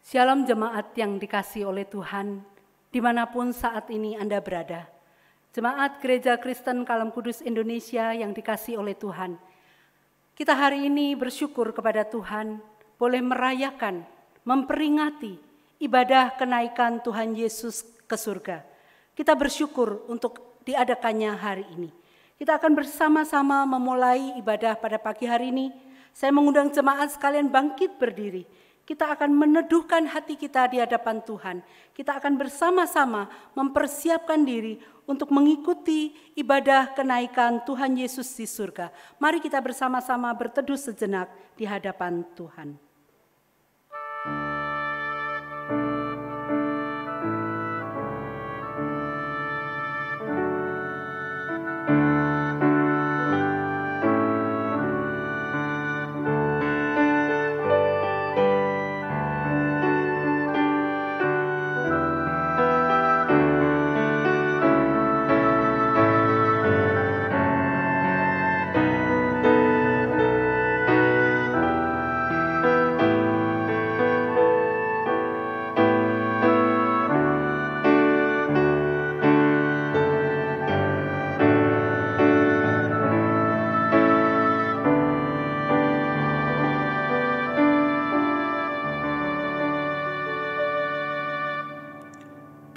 Shalom jemaat yang dikasihi oleh Tuhan, dimanapun saat ini Anda berada. Jemaat Gereja Kristen Kalam Kudus Indonesia yang dikasihi oleh Tuhan. Kita hari ini bersyukur kepada Tuhan boleh merayakan, memperingati ibadah kenaikan Tuhan Yesus ke surga. Kita bersyukur untuk diadakannya hari ini. Kita akan bersama-sama memulai ibadah pada pagi hari ini. Saya mengundang jemaat sekalian bangkit berdiri. Kita akan meneduhkan hati kita di hadapan Tuhan. Kita akan bersama-sama mempersiapkan diri untuk mengikuti ibadah kenaikan Tuhan Yesus di surga. Mari kita bersama-sama berteduh sejenak di hadapan Tuhan.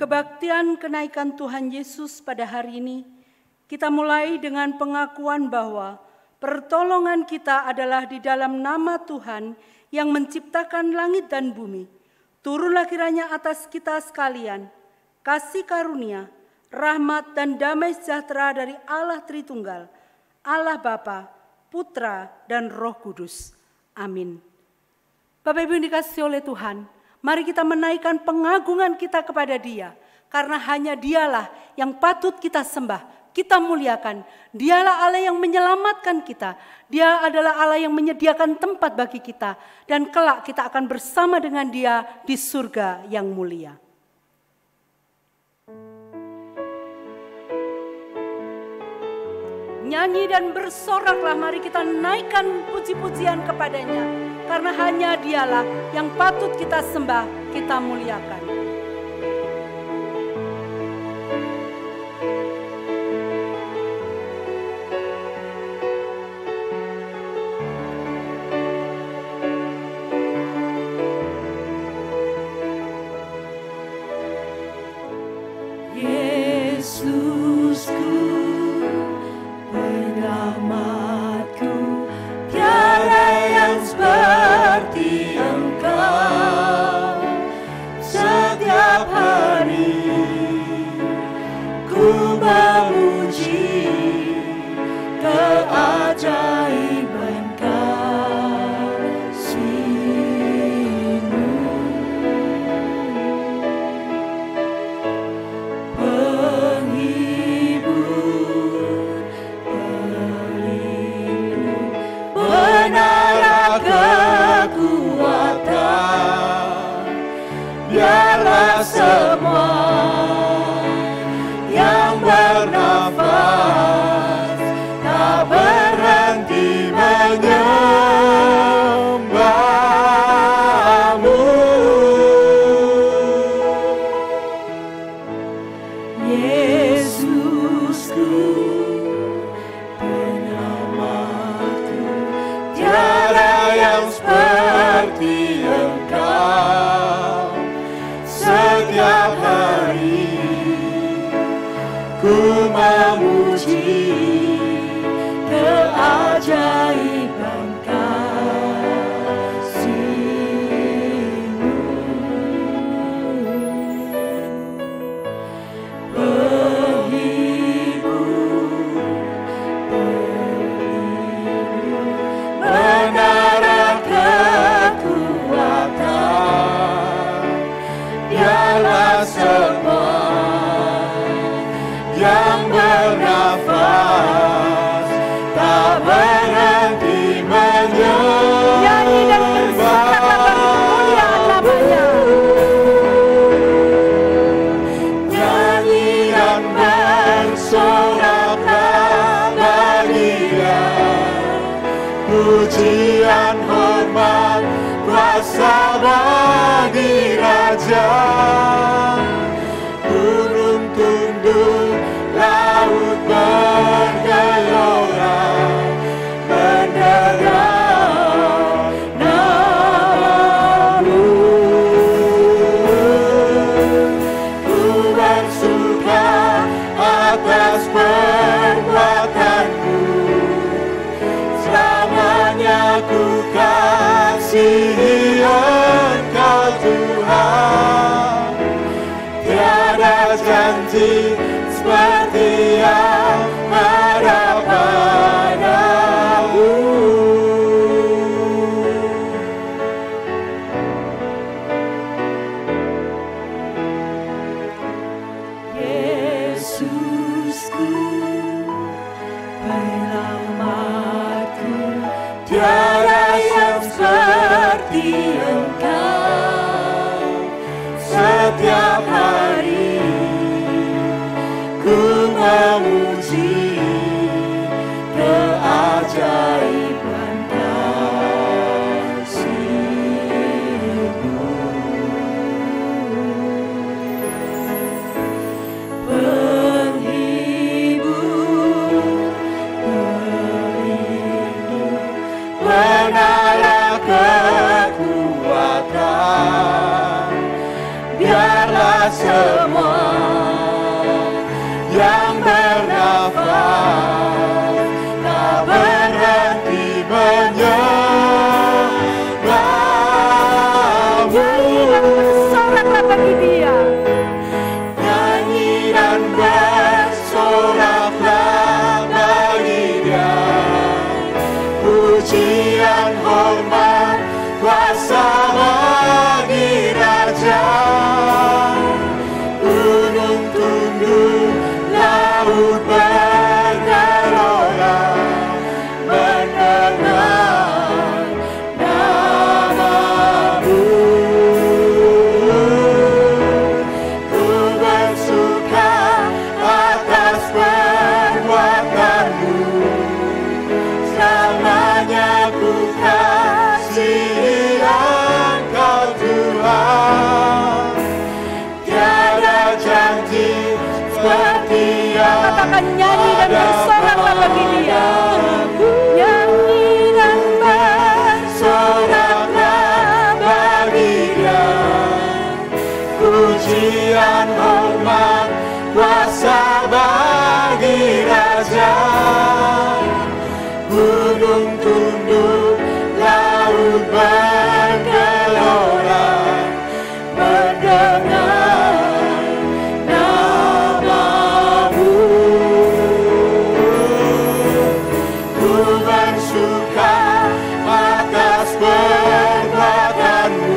Kebaktian kenaikan Tuhan Yesus pada hari ini, kita mulai dengan pengakuan bahwa pertolongan kita adalah di dalam nama Tuhan yang menciptakan langit dan bumi. Turunlah kiranya atas kita sekalian kasih karunia, rahmat dan damai sejahtera dari Allah Tritunggal, Allah Bapa, Putra dan Roh Kudus. Amin. Bapak Ibu yang dikasihi oleh Tuhan, mari kita menaikkan pengagungan kita kepada Dia, karena hanya Dialah yang patut kita sembah, kita muliakan. Dialah Allah yang menyelamatkan kita. Dia adalah Allah yang menyediakan tempat bagi kita, dan kelak kita akan bersama dengan Dia di surga yang mulia. Nyanyi dan bersoraklah, mari kita naikkan puji-pujian kepadanya, karena hanya Dialah yang patut kita sembah, kita muliakan. pujian hormat kuasa bagi raja. Gunung tunduk, laut bergelora, mendengar namamu. Ku bersuka atas perbuatanmu, selamanya ku kasihi Engkau Tuhan. Tiada janji seperti yang ada padamu. Yesusku, penyelamatku, tiada yang seperti Engkau. Setiap hari ku memuji keajaiban kasih-Mu. Penghibur, pelindung, menara kekuatan, biarlah semua yang bernafas tak berhenti menyembah-Mu. Soraklah bagi Dia. Nyanyi dan bersoraklah bagi Dia. Pujian, hormat, kuasa bagi Raja. Gunung tunduk, laut bergelora, mendengar namamu. Ku bersuka atas perbuatanmu, selamanya ku kasihi Engkau Tuhan. Tiada janji seperti yang Katakan nyanyi dan bersoraklah bagi Dia. Nyanyi dan bersoraklah bagi Dia. Pujian, hormat, kuasa bagi Raja. Gunung tunduk, laut bergelora, mendengar namamu. Ku bersuka atas perbuatanmu,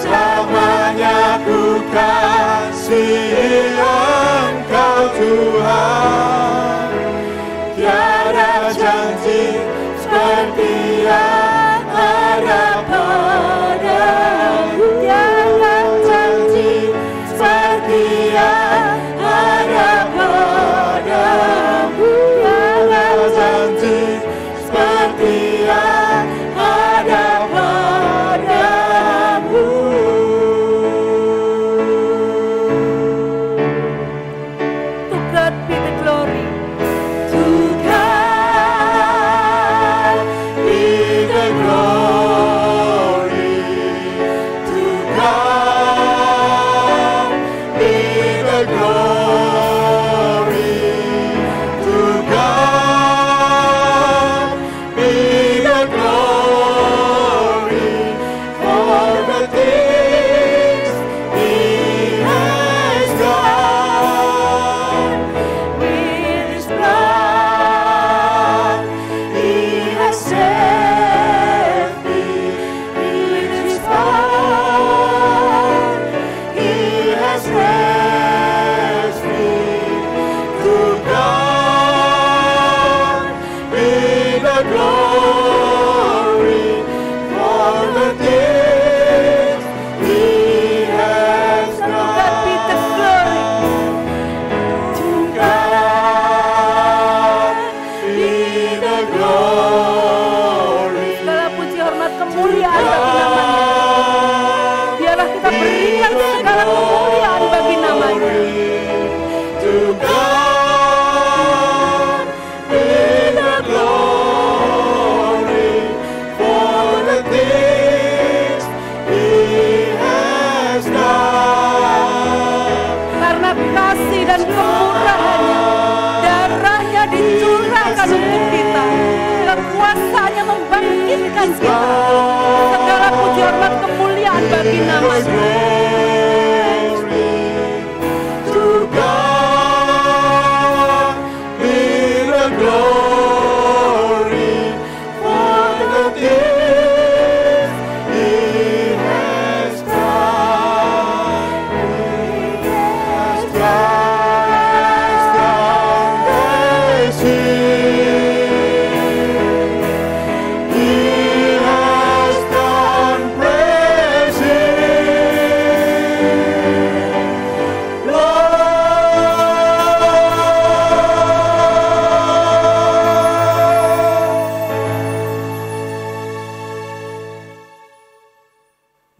selamanya ku kasihi Engkau Tuhan. Tiada janji seperti yang ada padamu. Tiada janji seperti yang ada padamu. Tiada janji seperti yang ada padamu. To God be the glory. To God be the glory. To God be the glory. To God be the glory for the things He has done. With His blood, He has saved me. With His blood, He has raised me. To God be the glory for the things He has To God be the glory. done. To God be the glory. Segala puji, hormat, kemuliaan bagi namanya. Biarlah kita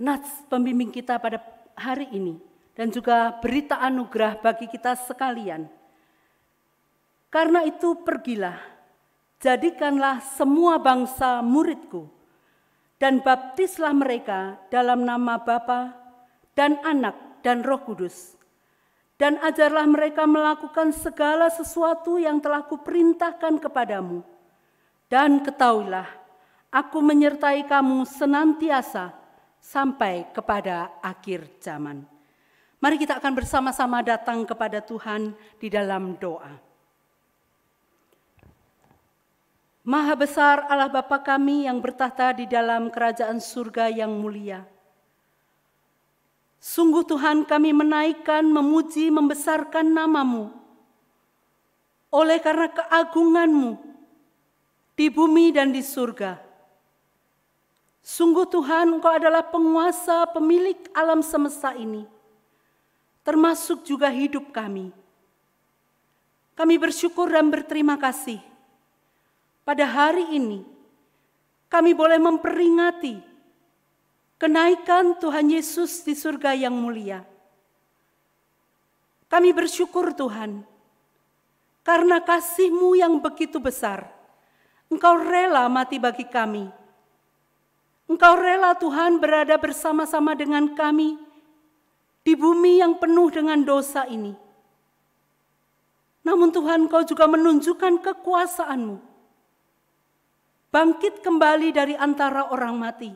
nats pembimbing kita pada hari ini dan juga berita anugerah bagi kita sekalian. Karena itu pergilah, jadikanlah semua bangsa muridku dan baptislah mereka dalam nama Bapa dan Anak dan Roh Kudus. Dan ajarlah mereka melakukan segala sesuatu yang telah kuperintahkan kepadamu. Dan ketahuilah, aku menyertai kamu senantiasa sampai kepada akhir zaman. Mari kita akan bersama-sama datang kepada Tuhan di dalam doa. Maha besar Allah Bapa kami yang bertahta di dalam kerajaan surga yang mulia. Sungguh Tuhan, kami menaikkan, memuji, membesarkan nama-Mu. Oleh karena keagungan-Mu di bumi dan di surga. Sungguh Tuhan, Engkau adalah penguasa, pemilik alam semesta ini, termasuk juga hidup kami. Kami bersyukur dan berterima kasih. Pada hari ini, kami boleh memperingati kenaikan Tuhan Yesus di surga yang mulia. Kami bersyukur Tuhan, karena kasih-Mu yang begitu besar, Engkau rela mati bagi kami. Engkau rela Tuhan berada bersama-sama dengan kami di bumi yang penuh dengan dosa ini. Namun Tuhan, Engkau juga menunjukkan kekuasaan-Mu. Bangkit kembali dari antara orang mati.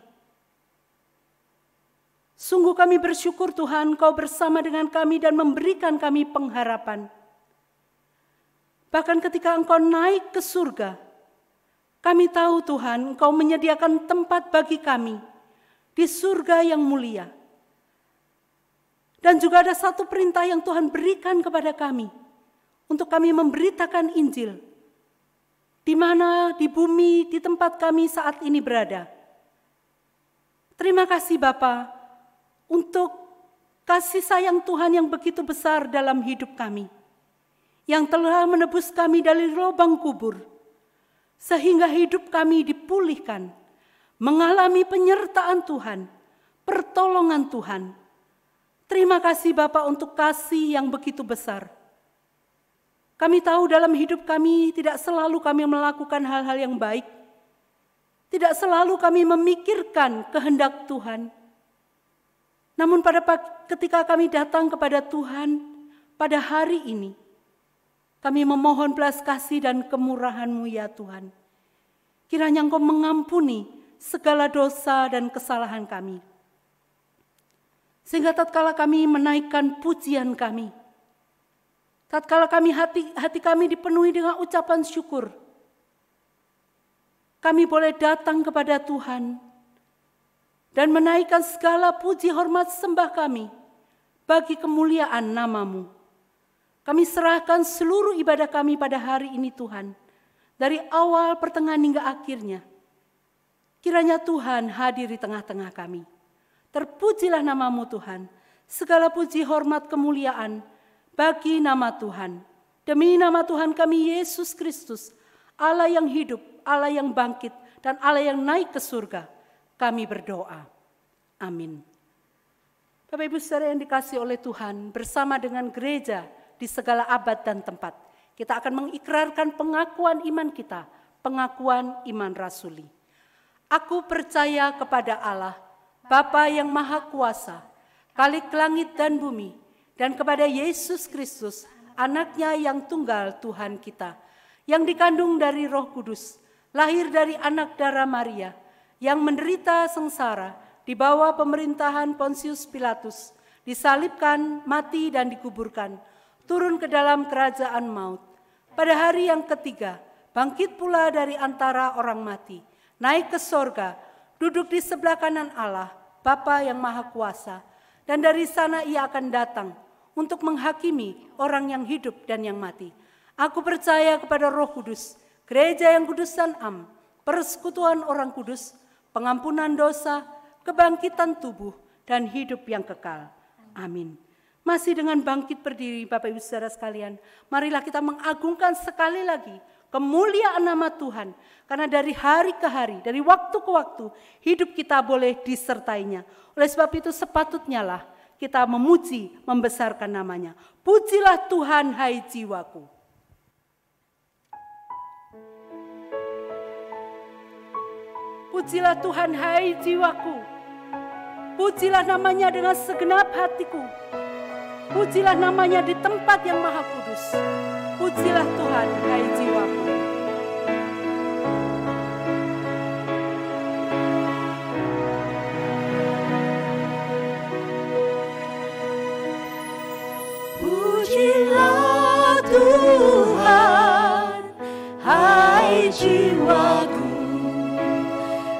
Sungguh kami bersyukur Tuhan, Engkau bersama dengan kami dan memberikan kami pengharapan. Bahkan ketika Engkau naik ke surga, kami tahu Tuhan, Engkau menyediakan tempat bagi kami di surga yang mulia. Dan juga ada satu perintah yang Tuhan berikan kepada kami, untuk kami memberitakan Injil, di mana di bumi, di tempat kami saat ini berada. Terima kasih Bapa, untuk kasih sayang Tuhan yang begitu besar dalam hidup kami, yang telah menebus kami dari lubang kubur, sehingga hidup kami dipulihkan, mengalami penyertaan Tuhan, pertolongan Tuhan. Terima kasih Bapa untuk kasih yang begitu besar. Kami tahu dalam hidup kami tidak selalu kami melakukan hal-hal yang baik, tidak selalu kami memikirkan kehendak Tuhan. Namun ketika kami datang kepada Tuhan pada hari ini, kami memohon belas kasih dan kemurahan-Mu ya Tuhan. Kiranya Engkau mengampuni segala dosa dan kesalahan kami. Sehingga tatkala kami menaikkan pujian kami, tatkala hati kami dipenuhi dengan ucapan syukur, kami boleh datang kepada Tuhan dan menaikkan segala puji hormat sembah kami bagi kemuliaan nama-Mu. Kami serahkan seluruh ibadah kami pada hari ini Tuhan, dari awal, pertengahan hingga akhirnya. Kiranya Tuhan hadir di tengah-tengah kami. Terpujilah nama-Mu Tuhan, segala puji hormat kemuliaan bagi nama Tuhan. Demi nama Tuhan kami Yesus Kristus, Allah yang hidup, Allah yang bangkit, dan Allah yang naik ke surga. Kami berdoa. Amin. Bapak Ibu Saudara yang dikasihi oleh Tuhan, bersama dengan gereja di segala abad dan tempat, kita akan mengikrarkan pengakuan iman kita, pengakuan iman rasuli. Aku percaya kepada Allah, Bapa yang Maha Kuasa, Khalik langit dan bumi, dan kepada Yesus Kristus, Anak-Nya yang tunggal Tuhan kita, yang dikandung dari Roh Kudus, lahir dari anak darah Maria, yang menderita sengsara di bawah pemerintahan Pontius Pilatus, disalibkan, mati dan dikuburkan, turun ke dalam kerajaan maut. Pada hari yang ketiga, bangkit pula dari antara orang mati, naik ke sorga, duduk di sebelah kanan Allah, Bapa yang Maha Kuasa, dan dari sana Ia akan datang untuk menghakimi orang yang hidup dan yang mati. Aku percaya kepada Roh Kudus, gereja yang kudus dan am, persekutuan orang kudus, pengampunan dosa, kebangkitan tubuh, dan hidup yang kekal. Amin. Masih dengan bangkit berdiri Bapak Ibu Saudara sekalian, marilah kita mengagungkan sekali lagi kemuliaan nama Tuhan. Karena dari hari ke hari, dari waktu ke waktu, hidup kita boleh disertainya. Oleh sebab itu sepatutnya lah kita memuji, membesarkan namanya. Pujilah Tuhan, hai jiwaku. Pujilah Tuhan, hai jiwaku. Pujilah namanya dengan segenap hatiku. Pujilah namanya di tempat yang maha kudus. Pujilah Tuhan, hai jiwaku. Pujilah Tuhan, hai jiwaku.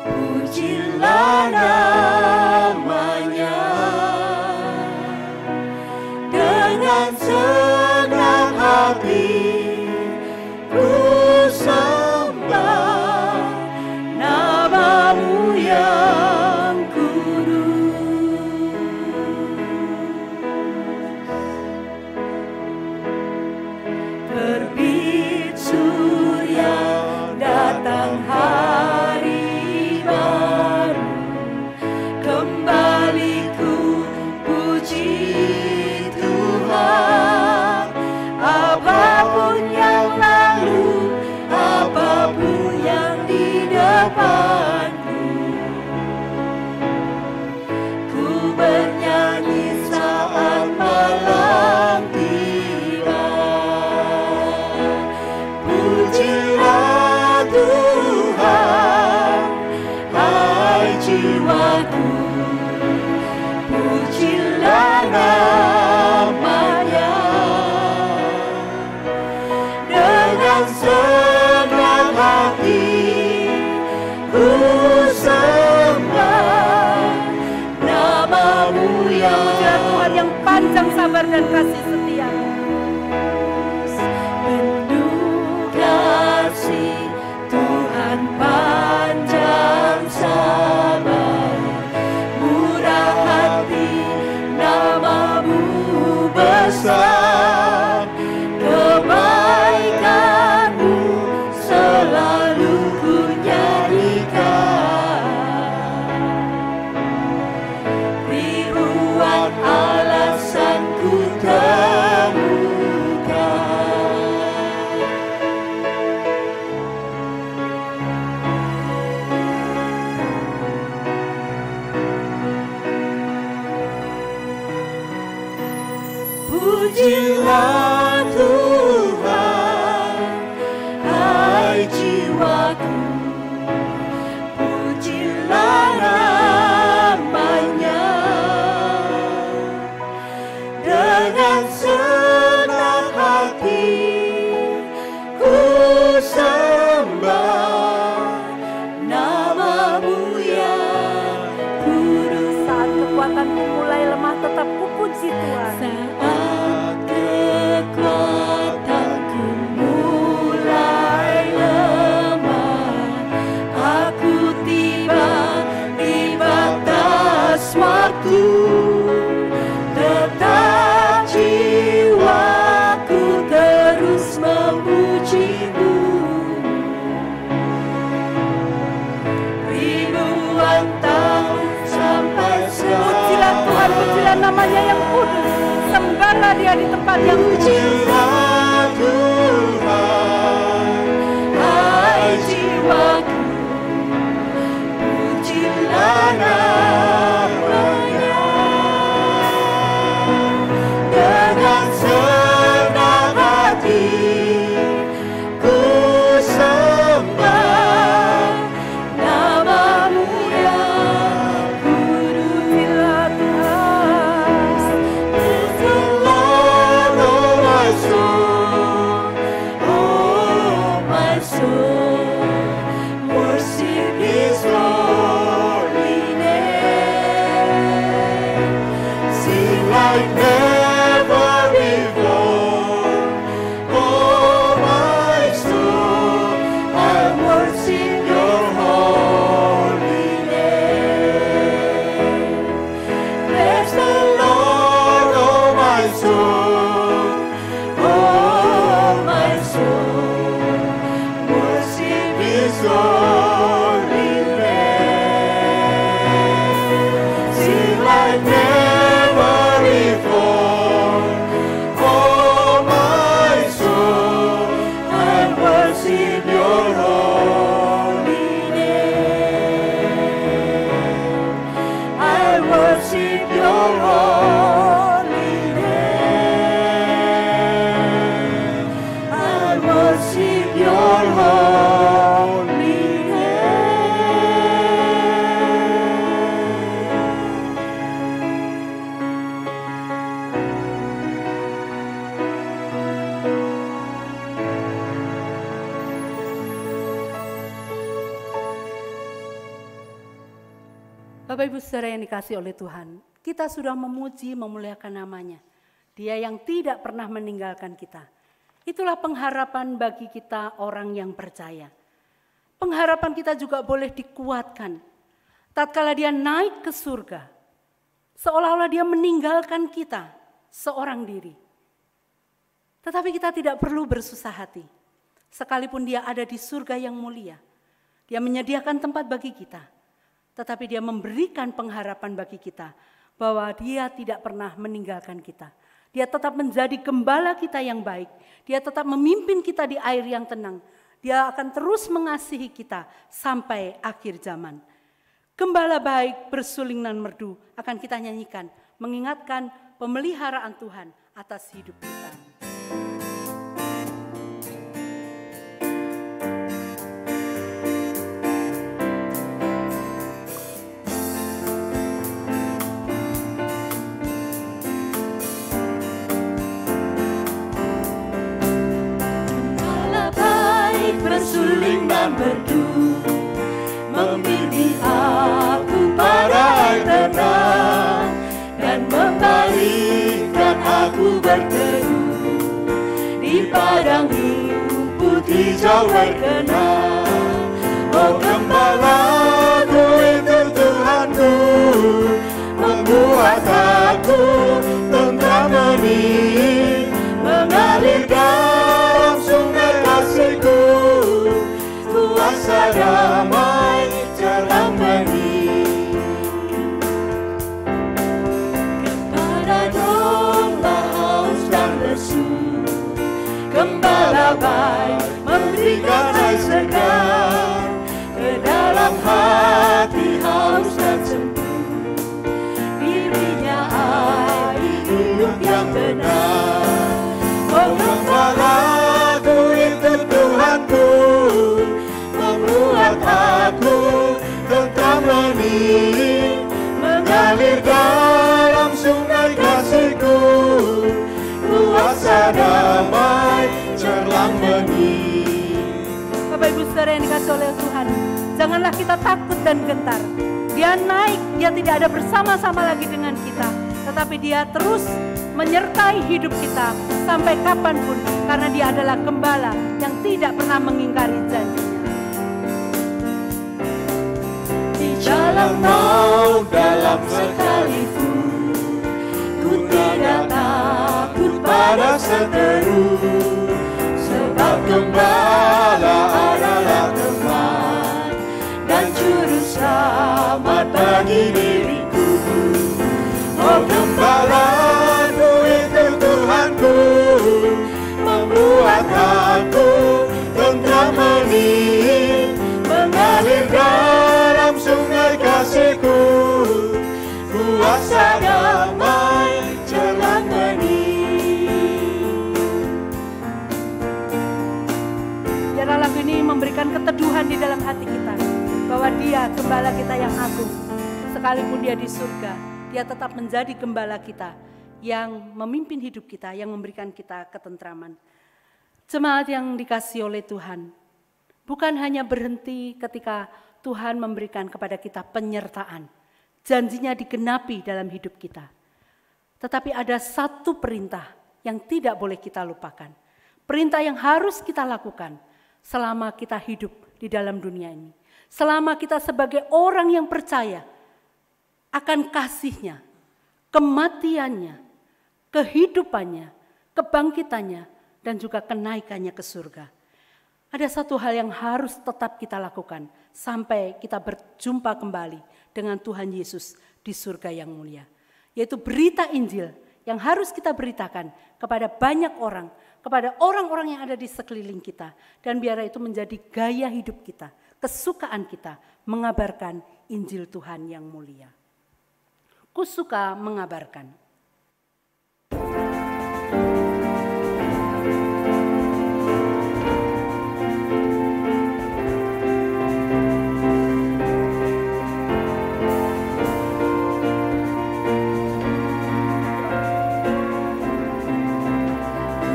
Pujilah namanya dengan senang hati. Ku sembah namamu yang kudus. Terbit surya, datang hari baru, kembali ku puji Tuhan. Apapun yang lalu, apapun yang di depanku, ku bernyanyi saat malam tiba. Pujilah Tuhan, hai jiwaku. Pujilah namanya dengan senang hati. Ku sembah namamu yang Pujilah Tuhan yang panjang sabar dan kasih setia. penuh kasih. Tuhan panjang sabar, murah hati, namamu besar. Kebaikanmu selalu ku nyanyikan. Ribuan alasan ku temukan. Pujilah Tuhan, hai jiwaku. Pujilah namanya dengan senang hati. Ku sembah namamu yang kudus. Saat kekuatanku mulai lemah, tetap kupuji Tuhan. Saat kekuatanku mulai lemah, aku tiba di batas waktu. Tetap jiwaku terus memujimu. Ribuan tahun sampai Pujilah Tuhan, pujilah namanya yang kudus. Sembahlah dia di tempat yang kudus. Pujilah Tuhan, hai jiwaku. Pujilah namanya dengan senang hati. Ku sembah namamu yang kudus. Pujilah Tuhan, Bapak Ibu Saudara yang dikasihi oleh Tuhan, kita sudah memuji, memuliakan namanya. Dia yang tidak pernah meninggalkan kita. Itulah pengharapan bagi kita orang yang percaya. Pengharapan kita juga boleh dikuatkan. Tatkala dia naik ke surga, seolah-olah dia meninggalkan kita seorang diri. Tetapi kita tidak perlu bersusah hati. Sekalipun dia ada di surga yang mulia, dia menyediakan tempat bagi kita. Tetapi dia memberikan pengharapan bagi kita bahwa dia tidak pernah meninggalkan kita. Dia tetap menjadi gembala kita yang baik. Dia tetap memimpin kita di air yang tenang. Dia akan terus mengasihi kita sampai akhir zaman. Gembala baik bersuling nan merdu akan kita nyanyikan, mengingatkan pemeliharaan Tuhan atas hidup kita. Bersuling dan merdu, membimbing aku pada air tenang, dan membalikkan aku berteduh di padang rumput hijau berkenan. Oh gembalaku itu Tuhanku, membuat aku tentram hening, mengalir dalam sungai kasih-Ku. Kuasa damai cerah bening, kepada domba haus dan lesu, gembala baik memberikan air segar, ke dalam hati haus dan sembuh, dirinya air hidup yang benar. Oh gembalaku itu Tuhanku, membuat aku tentram hening, mengalir dalam sungai kasih-Ku. Kuasa damai cerlang bening. Bapak Ibu Saudara yang dikasihi oleh Tuhan, janganlah kita takut dan gentar. Dia naik, dia tidak ada bersama-sama lagi dengan kita, tetapi dia terus menyertai hidup kita sampai kapanpun, karena dia adalah gembala yang tidak pernah mengingkari janjinya. Di jalan maut dalam sekalipun, ku tidak takut pada seteru, sebab gembala adalah teman dan juru selamat bagi diriku. Oh gembalaku itu Tuhanku, membuat aku tentram hening, mengalir dalam sungai kasih-Ku. Kuasa damai cerah bening. Biarlah lagu ini memberikan keteduhan di dalam hati kita, bahwa dia gembala kita yang agung. Sekalipun dia di surga, dia tetap menjadi gembala kita yang memimpin hidup kita, yang memberikan kita ketentraman. Jemaat yang dikasihi oleh Tuhan, bukan hanya berhenti ketika Tuhan memberikan kepada kita penyertaan, janjinya digenapi dalam hidup kita. Tetapi ada satu perintah yang tidak boleh kita lupakan. Perintah yang harus kita lakukan selama kita hidup di dalam dunia ini. Selama kita sebagai orang yang percaya akan kasih-Nya, kematiannya, kehidupannya, kebangkitannya, dan juga kenaikannya ke surga. Ada satu hal yang harus tetap kita lakukan sampai kita berjumpa kembali dengan Tuhan Yesus di surga yang mulia. Yaitu berita Injil yang harus kita beritakan kepada banyak orang, kepada orang-orang yang ada di sekeliling kita. Dan biar itu menjadi gaya hidup kita, kesukaan kita mengabarkan Injil Tuhan yang mulia. Ku suka mengabarkan.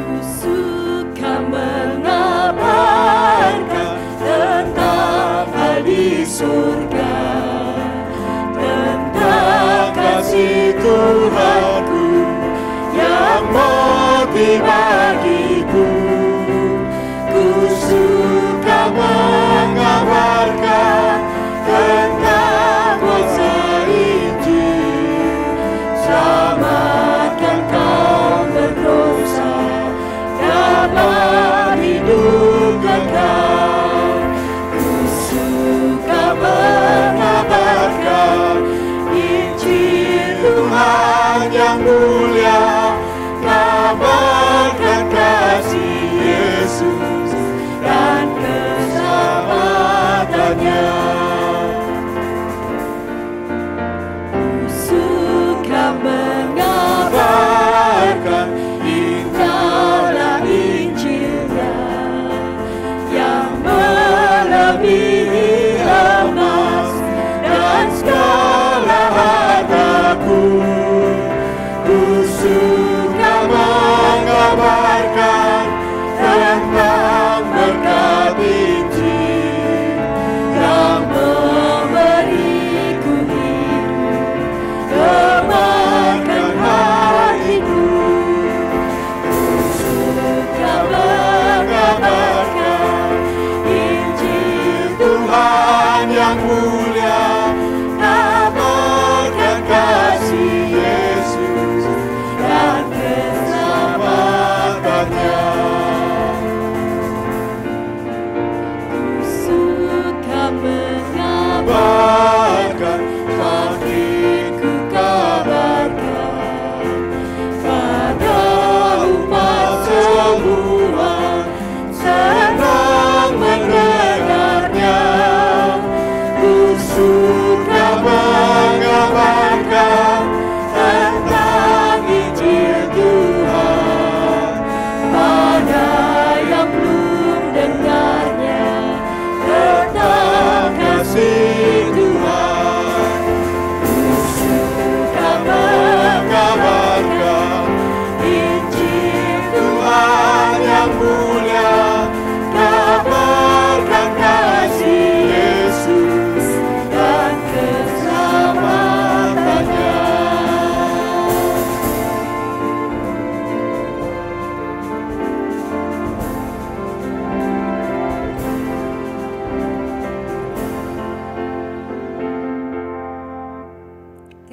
Ku suka mengabarkan tentang hal di surga,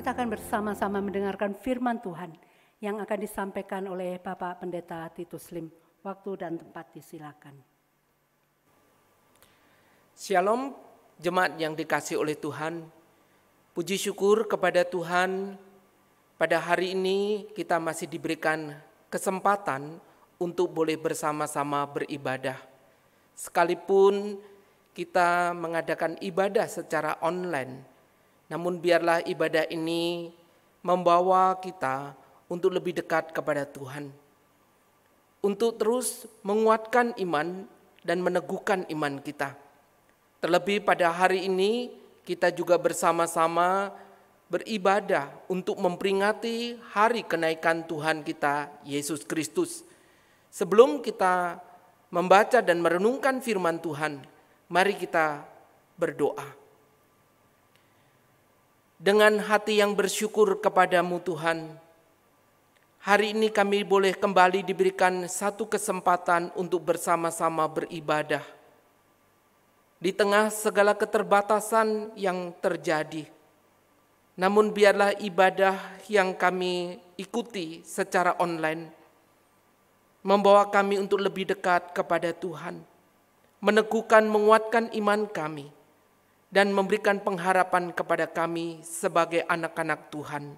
kita akan bersama-sama mendengarkan firman Tuhan yang akan disampaikan oleh Bapak Pendeta Titus Lim. Waktu dan tempat disilakan. Shalom, jemaat yang dikasihi oleh Tuhan. Puji syukur kepada Tuhan, pada hari ini kita masih diberikan kesempatan untuk boleh bersama-sama beribadah. Sekalipun kita mengadakan ibadah secara online, namun biarlah ibadah ini membawa kita untuk lebih dekat kepada Tuhan. Untuk terus menguatkan iman dan meneguhkan iman kita. Terlebih pada hari ini kita juga bersama-sama beribadah untuk memperingati hari kenaikan Tuhan kita, Yesus Kristus. Sebelum kita membaca dan merenungkan firman Tuhan, mari kita berdoa. Dengan hati yang bersyukur kepadamu Tuhan, hari ini kami boleh kembali diberikan satu kesempatan untuk bersama-sama beribadah. Di tengah segala keterbatasan yang terjadi, namun biarlah ibadah yang kami ikuti secara online membawa kami untuk lebih dekat kepada Tuhan, meneguhkan, menguatkan iman kami, dan memberikan pengharapan kepada kami sebagai anak-anak Tuhan.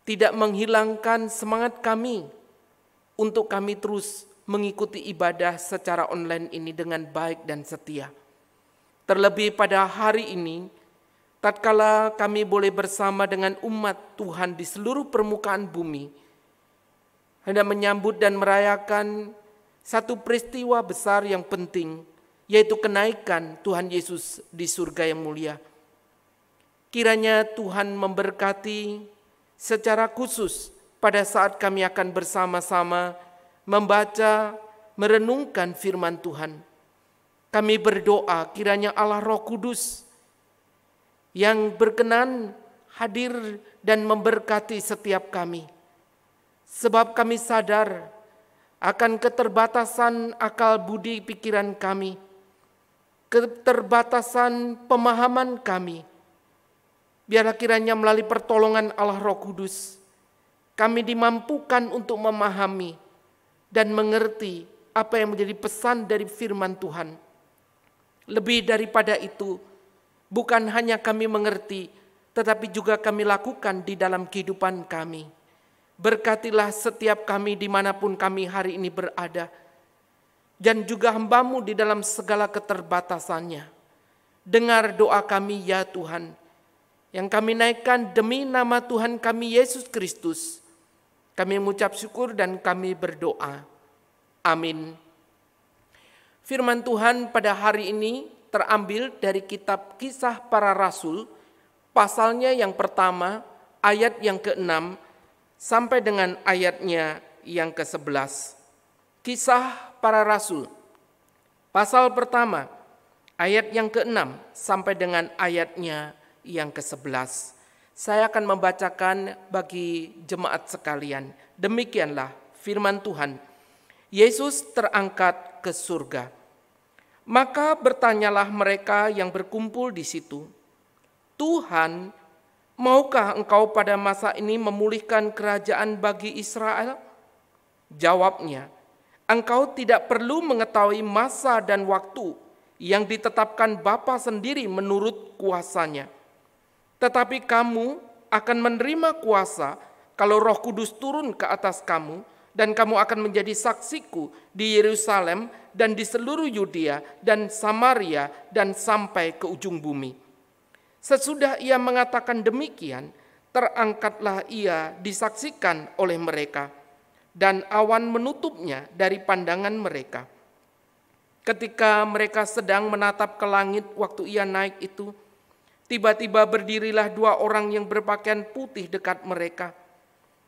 Tidak menghilangkan semangat kami untuk kami terus mengikuti ibadah secara online ini dengan baik dan setia. Terlebih pada hari ini, tatkala kami boleh bersama dengan umat Tuhan di seluruh permukaan bumi, hendak menyambut dan merayakan satu peristiwa besar yang penting, yaitu kenaikan Tuhan Yesus di surga yang mulia. Kiranya Tuhan memberkati secara khusus pada saat kami akan bersama-sama membaca, merenungkan firman Tuhan. Kami berdoa kiranya Allah Roh Kudus yang berkenan hadir dan memberkati setiap kami. Sebab kami sadar akan keterbatasan akal budi pikiran kami, keterbatasan pemahaman kami. Biarlah kiranya melalui pertolongan Allah Roh Kudus, kami dimampukan untuk memahami dan mengerti apa yang menjadi pesan dari firman Tuhan. Lebih daripada itu, bukan hanya kami mengerti, tetapi juga kami lakukan di dalam kehidupan kami. Berkatilah setiap kami dimanapun kami hari ini berada, dan juga hamba-Mu di dalam segala keterbatasannya. Dengar doa kami ya Tuhan, yang kami naikkan demi nama Tuhan kami Yesus Kristus. Kami mengucap syukur dan kami berdoa. Amin. Firman Tuhan pada hari ini terambil dari kitab Kisah Para Rasul, pasalnya yang pertama, ayat yang ke-6, sampai dengan ayatnya yang ke-11. Kisah Para Rasul, pasal pertama, ayat yang ke-6, sampai dengan ayatnya yang ke-11. Saya akan membacakan bagi jemaat sekalian. Demikianlah firman Tuhan. Yesus terangkat ke surga. Maka bertanyalah mereka yang berkumpul di situ, Tuhan, maukah engkau pada masa ini memulihkan kerajaan bagi Israel? Jawabnya, engkau tidak perlu mengetahui masa dan waktu yang ditetapkan Bapa sendiri menurut kuasanya. Tetapi kamu akan menerima kuasa kalau Roh Kudus turun ke atas kamu, dan kamu akan menjadi saksiku di Yerusalem dan di seluruh Yudea dan Samaria dan sampai ke ujung bumi. Sesudah ia mengatakan demikian, terangkatlah ia disaksikan oleh mereka, dan awan menutupnya dari pandangan mereka. Ketika mereka sedang menatap ke langit waktu ia naik itu, tiba-tiba berdirilah dua orang yang berpakaian putih dekat mereka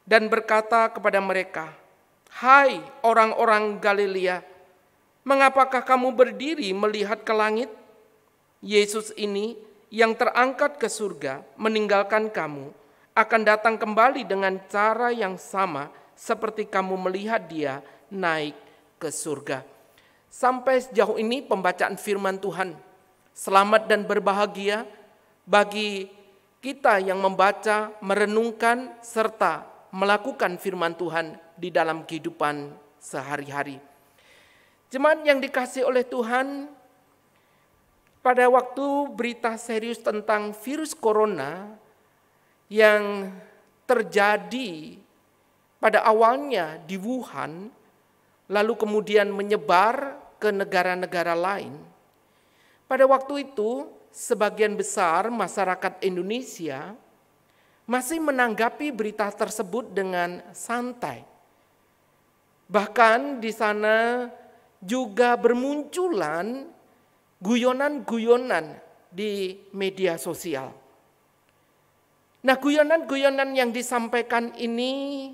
dan berkata kepada mereka, "Hai orang-orang Galilea, mengapakah kamu berdiri melihat ke langit? Yesus ini yang terangkat ke surga meninggalkan kamu akan datang kembali dengan cara yang sama seperti kamu melihat dia naik ke surga." Sampai sejauh ini pembacaan firman Tuhan. Selamat dan berbahagia bagi kita yang membaca, merenungkan, serta melakukan firman Tuhan di dalam kehidupan sehari-hari. Jemaat yang dikasihi oleh Tuhan, pada waktu berita serius tentang virus corona yang terjadi pada awalnya di Wuhan, lalu kemudian menyebar ke negara-negara lain. Pada waktu itu, sebagian besar masyarakat Indonesia masih menanggapi berita tersebut dengan santai. Bahkan di sana juga bermunculan guyonan-guyonan di media sosial. Nah, guyonan-guyonan yang disampaikan ini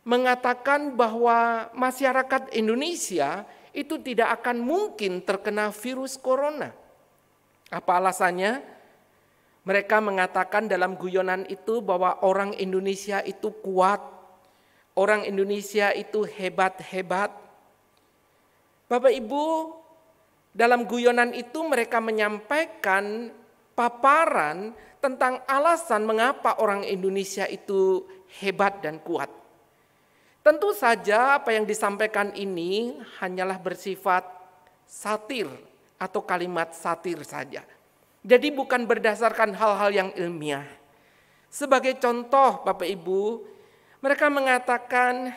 mengatakan bahwa masyarakat Indonesia itu tidak akan mungkin terkena virus corona. Apa alasannya? Mereka mengatakan dalam guyonan itu bahwa orang Indonesia itu kuat, orang Indonesia itu hebat-hebat. Bapak Ibu, dalam guyonan itu mereka menyampaikan paparan tentang alasan mengapa orang Indonesia itu hebat dan kuat. Tentu saja apa yang disampaikan ini hanyalah bersifat satir atau kalimat satir saja. Jadi bukan berdasarkan hal-hal yang ilmiah. Sebagai contoh Bapak Ibu, mereka mengatakan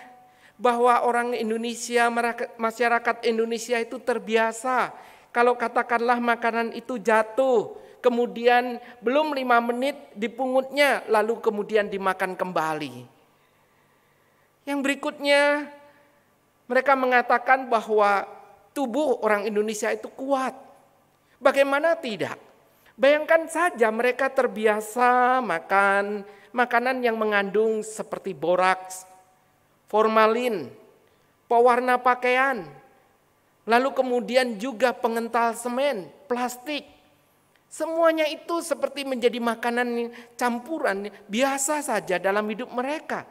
bahwa orang Indonesia, masyarakat Indonesia itu terbiasa kalau katakanlah makanan itu jatuh, kemudian belum 5 menit dipungutnya, lalu kemudian dimakan kembali. Yang berikutnya, mereka mengatakan bahwa tubuh orang Indonesia itu kuat. Bagaimana tidak? Bayangkan saja mereka terbiasa makan makanan yang mengandung seperti boraks, formalin, pewarna pakaian, lalu kemudian juga pengental semen, plastik. Semuanya itu seperti menjadi makanan campuran biasa saja dalam hidup mereka.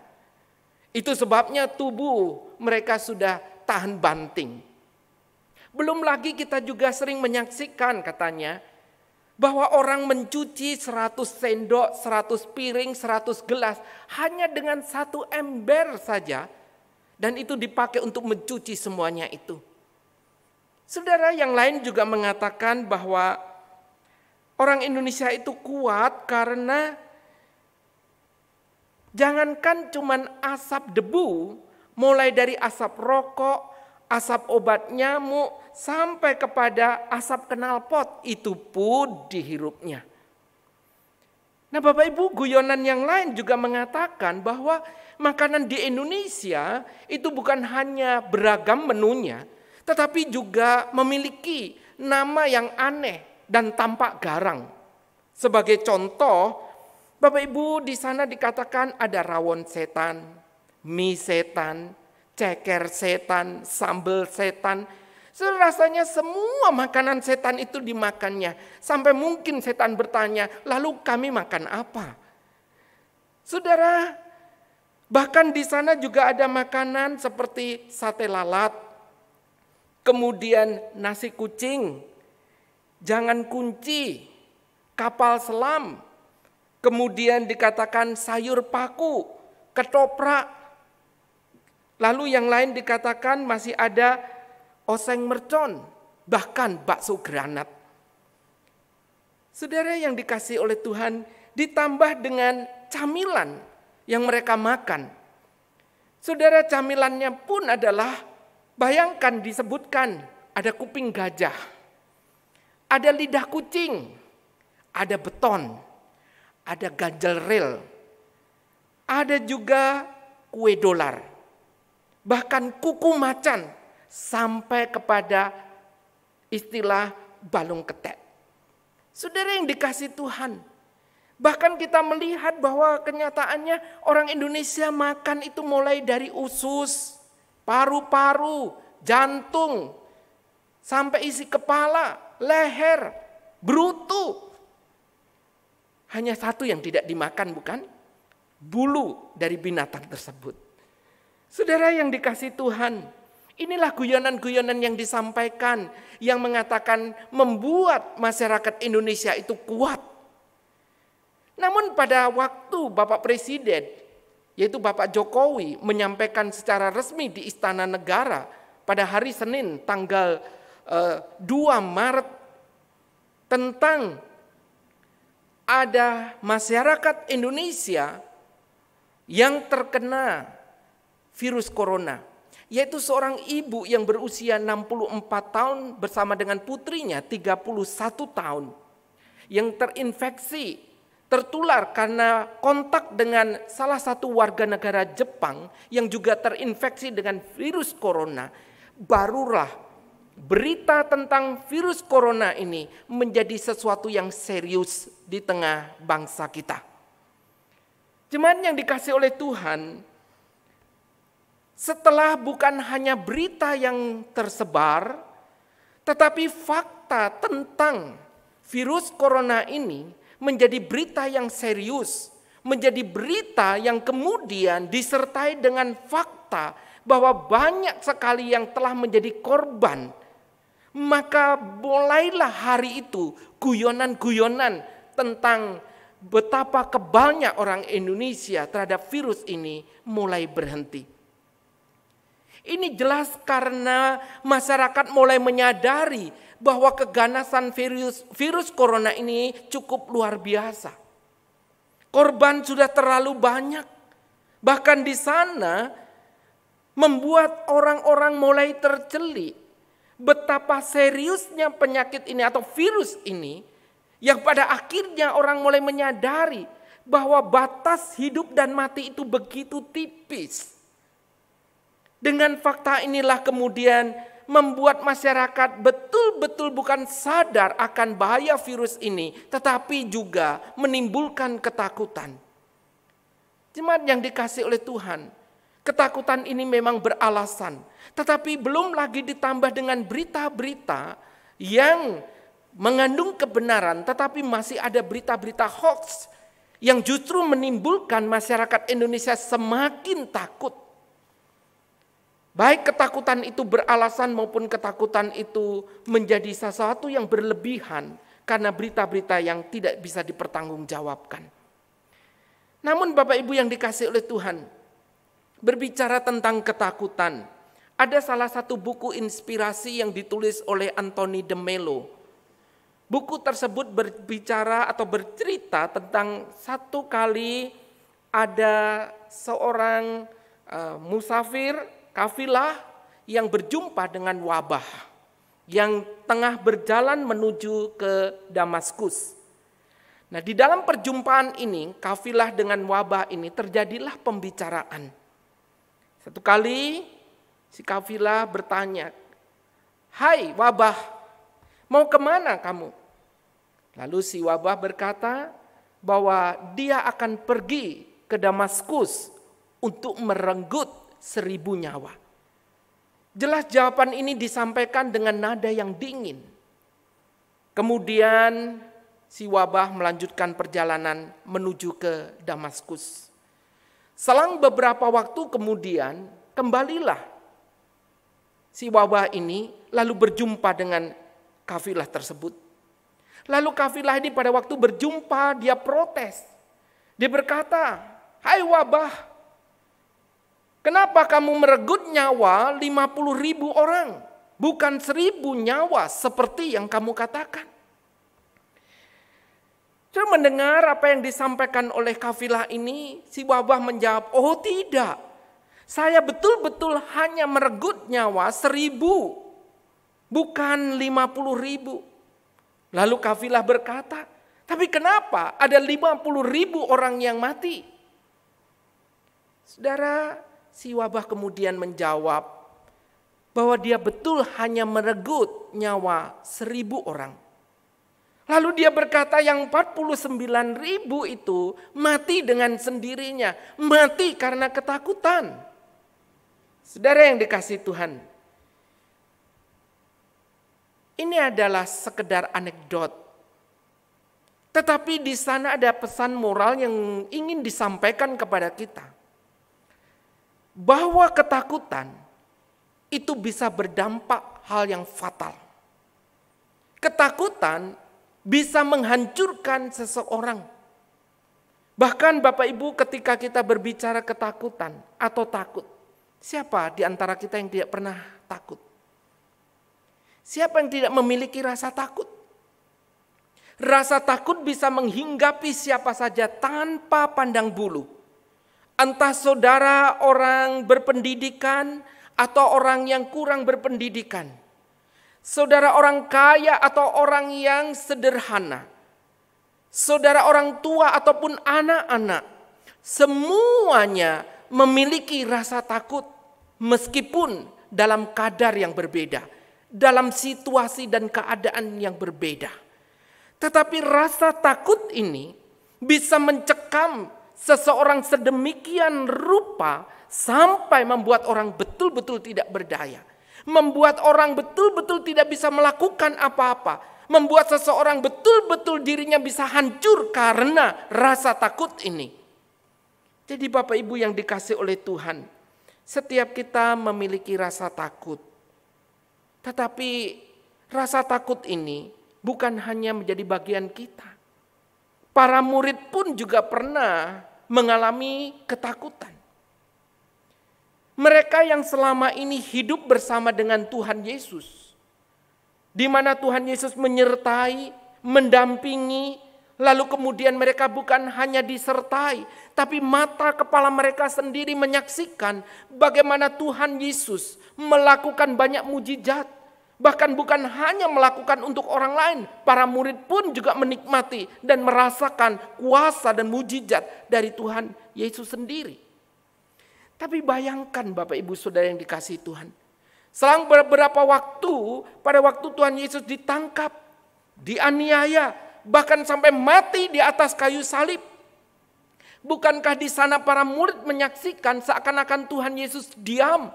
Itu sebabnya tubuh mereka sudah tahan banting. Belum lagi kita juga sering menyaksikan katanya bahwa orang mencuci 100 sendok, 100 piring, 100 gelas hanya dengan 1 ember saja, dan itu dipakai untuk mencuci semuanya itu. Saudara, yang lain juga mengatakan bahwa orang Indonesia itu kuat karena jangankan cuman asap debu, mulai dari asap rokok, asap obat nyamuk, sampai kepada asap knalpot, itu pun dihirupnya. Nah Bapak Ibu, guyonan yang lain juga mengatakan bahwa makanan di Indonesia itu bukan hanya beragam menunya, tetapi juga memiliki nama yang aneh dan tampak garang. Sebagai contoh, Bapak Ibu, di sana dikatakan ada rawon setan, mie setan, ceker setan, sambal setan. Rasanya semua makanan setan itu dimakannya. Sampai mungkin setan bertanya, lalu kami makan apa? Saudara, bahkan di sana juga ada makanan seperti sate lalat, kemudian nasi kucing, jangan kunci, kapal selam, kemudian dikatakan sayur paku, ketoprak. Lalu yang lain dikatakan masih ada oseng mercon, bahkan bakso granat. Saudara yang dikasihi oleh Tuhan, ditambah dengan camilan yang mereka makan. Saudara, camilannya pun adalah, bayangkan disebutkan, ada kuping gajah, ada lidah kucing, ada beton, ada ganjel rel, ada juga kue dolar, bahkan kuku macan, sampai kepada istilah balung ketek. Saudara yang dikasihi Tuhan, bahkan kita melihat bahwa kenyataannya orang Indonesia makan itu mulai dari usus, paru-paru, jantung, sampai isi kepala, leher, brutu. Hanya satu yang tidak dimakan, bukan? Bulu dari binatang tersebut. Saudara yang dikasihi Tuhan, inilah guyonan-guyonan yang disampaikan, yang mengatakan membuat masyarakat Indonesia itu kuat. Namun pada waktu Bapak Presiden, yaitu Bapak Jokowi, menyampaikan secara resmi di Istana Negara pada hari Senin tanggal 2 Maret tentang ada masyarakat Indonesia yang terkena virus corona, yaitu seorang ibu yang berusia 64 tahun bersama dengan putrinya 31 tahun yang terinfeksi, tertular karena kontak dengan salah satu warga negara Jepang yang juga terinfeksi dengan virus corona. Barulah berita tentang virus corona ini menjadi sesuatu yang serius di tengah bangsa kita. Jemaat yang dikasihi oleh Tuhan, setelah bukan hanya berita yang tersebar, tetapi fakta tentang virus corona ini menjadi berita yang serius, menjadi berita yang kemudian disertai dengan fakta bahwa banyak sekali yang telah menjadi korban. Maka mulailah hari itu guyonan-guyonan tentang betapa kebalnya orang Indonesia terhadap virus ini mulai berhenti. Ini jelas karena masyarakat mulai menyadari bahwa keganasan virus corona ini cukup luar biasa. Korban sudah terlalu banyak. Bahkan di sana membuat orang-orang mulai tercelik betapa seriusnya penyakit ini atau virus ini, yang pada akhirnya orang mulai menyadari bahwa batas hidup dan mati itu begitu tipis. Dengan fakta inilah kemudian membuat masyarakat betul-betul bukan sadar akan bahaya virus ini, tetapi juga menimbulkan ketakutan. Jemaat yang dikasihi oleh Tuhan, ketakutan ini memang beralasan, tetapi belum lagi ditambah dengan berita-berita yang mengandung kebenaran, tetapi masih ada berita-berita hoax yang justru menimbulkan masyarakat Indonesia semakin takut. Baik ketakutan itu beralasan maupun ketakutan itu menjadi sesuatu yang berlebihan karena berita-berita yang tidak bisa dipertanggungjawabkan. Namun Bapak Ibu yang dikasihi oleh Tuhan, berbicara tentang ketakutan, ada salah satu buku inspirasi yang ditulis oleh Anthony de Mello. Buku tersebut berbicara atau bercerita tentang satu kali ada seorang musafir kafilah yang berjumpa dengan wabah yang tengah berjalan menuju ke Damaskus. Nah, di dalam perjumpaan ini, kafilah dengan wabah ini terjadilah pembicaraan. Satu kali si kafilah bertanya, "Hai wabah, mau kemana kamu?" Lalu si wabah berkata bahwa dia akan pergi ke Damaskus untuk merenggut 1000 nyawa. Jelas jawaban ini disampaikan dengan nada yang dingin. Kemudian si wabah melanjutkan perjalanan menuju ke Damaskus. Selang beberapa waktu kemudian kembalilah si wabah ini lalu berjumpa dengan kafilah tersebut. Lalu kafilah ini pada waktu berjumpa dia protes. Dia berkata, "Hai wabah, kenapa kamu merenggut nyawa 50.000 orang, bukan 1000 nyawa seperti yang kamu katakan?" Saya mendengar apa yang disampaikan oleh kafilah ini, si wabah menjawab, "Oh tidak, saya betul-betul hanya merenggut nyawa 1000, bukan 50.000. Lalu kafilah berkata, "Tapi kenapa ada 50.000 orang yang mati?" Saudara, si wabah kemudian menjawab bahwa dia betul hanya merenggut nyawa 1000 orang. Lalu dia berkata yang 49.000 itu mati dengan sendirinya, mati karena ketakutan. Saudara yang dikasihi Tuhan, ini adalah sekedar anekdot. Tetapi di sana ada pesan moral yang ingin disampaikan kepada kita. Bahwa ketakutan itu bisa berdampak hal yang fatal. Ketakutan bisa menghancurkan seseorang. Bahkan Bapak Ibu, ketika kita berbicara ketakutan atau takut, siapa di antara kita yang tidak pernah takut? Siapa yang tidak memiliki rasa takut? Rasa takut bisa menghinggapi siapa saja tanpa pandang bulu. Entah saudara orang berpendidikan atau orang yang kurang berpendidikan. Saudara orang kaya atau orang yang sederhana. Saudara orang tua ataupun anak-anak, semuanya memiliki rasa takut meskipun dalam kadar yang berbeda, dalam situasi dan keadaan yang berbeda. Tetapi rasa takut ini bisa mencekam seseorang sedemikian rupa sampai membuat orang betul-betul tidak berdaya, membuat orang betul-betul tidak bisa melakukan apa-apa. Membuat seseorang betul-betul dirinya bisa hancur karena rasa takut ini. Jadi Bapak Ibu yang dikasih oleh Tuhan, setiap kita memiliki rasa takut. Tetapi rasa takut ini bukan hanya menjadi bagian kita. Para murid pun juga pernah mengalami ketakutan. Mereka yang selama ini hidup bersama dengan Tuhan Yesus, di mana Tuhan Yesus menyertai, mendampingi, lalu kemudian mereka bukan hanya disertai, tapi mata kepala mereka sendiri menyaksikan bagaimana Tuhan Yesus melakukan banyak mujizat. Bahkan bukan hanya melakukan untuk orang lain, para murid pun juga menikmati dan merasakan kuasa dan mujizat dari Tuhan Yesus sendiri. Tapi bayangkan Bapak Ibu Saudara yang dikasihi Tuhan, selang beberapa waktu, pada waktu Tuhan Yesus ditangkap, dianiaya, bahkan sampai mati di atas kayu salib. Bukankah di sana para murid menyaksikan seakan-akan Tuhan Yesus diam,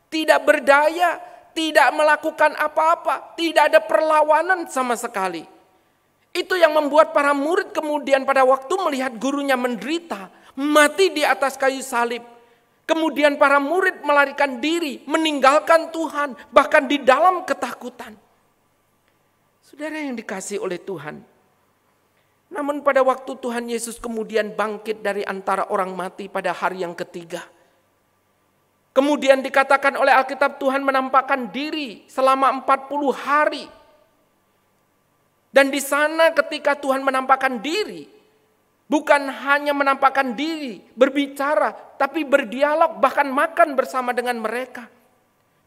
tidak berdaya, tidak melakukan apa-apa, tidak ada perlawanan sama sekali. Itu yang membuat para murid kemudian pada waktu melihat gurunya menderita, mati di atas kayu salib. Kemudian para murid melarikan diri, meninggalkan Tuhan, bahkan di dalam ketakutan. Saudara yang dikasihi oleh Tuhan. Namun pada waktu Tuhan Yesus kemudian bangkit dari antara orang mati pada hari yang ketiga. Kemudian dikatakan oleh Alkitab Tuhan menampakkan diri selama 40 hari. Dan di sana ketika Tuhan menampakkan diri, bukan hanya menampakkan diri, berbicara, tapi berdialog, bahkan makan bersama dengan mereka.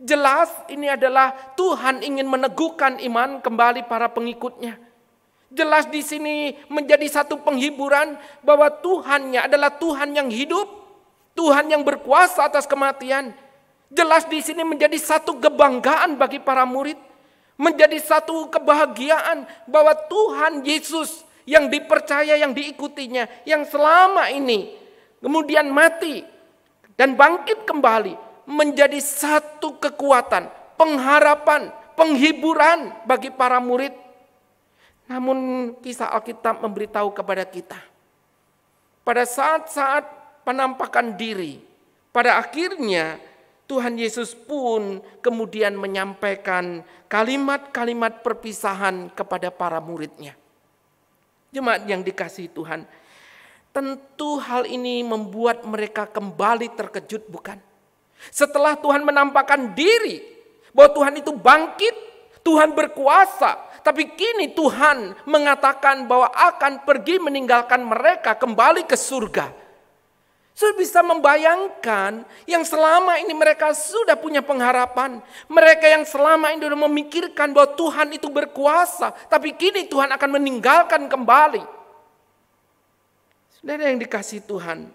Jelas ini adalah Tuhan ingin meneguhkan iman kembali para pengikutnya. Jelas di sini menjadi satu penghiburan bahwa Tuhannya adalah Tuhan yang hidup, Tuhan yang berkuasa atas kematian. Jelas di sini menjadi satu kebanggaan bagi para murid, menjadi satu kebahagiaan bahwa Tuhan Yesus yang dipercaya, yang diikutinya, yang selama ini kemudian mati dan bangkit kembali, menjadi satu kekuatan, pengharapan, penghiburan bagi para murid. Namun kisah Alkitab memberitahu kepada kita, pada saat-saat penampakan diri, pada akhirnya Tuhan Yesus pun kemudian menyampaikan kalimat-kalimat perpisahan kepada para muridnya. Jemaat yang dikasihi Tuhan, tentu hal ini membuat mereka kembali terkejut, bukan? Setelah Tuhan menampakkan diri bahwa Tuhan itu bangkit, Tuhan berkuasa, tapi kini Tuhan mengatakan bahwa akan pergi meninggalkan mereka kembali ke surga. Saya bisa membayangkan yang selama ini mereka sudah punya pengharapan. Mereka yang selama ini sudah memikirkan bahwa Tuhan itu berkuasa. Tapi kini Tuhan akan meninggalkan kembali. Saudara yang dikasihi Tuhan,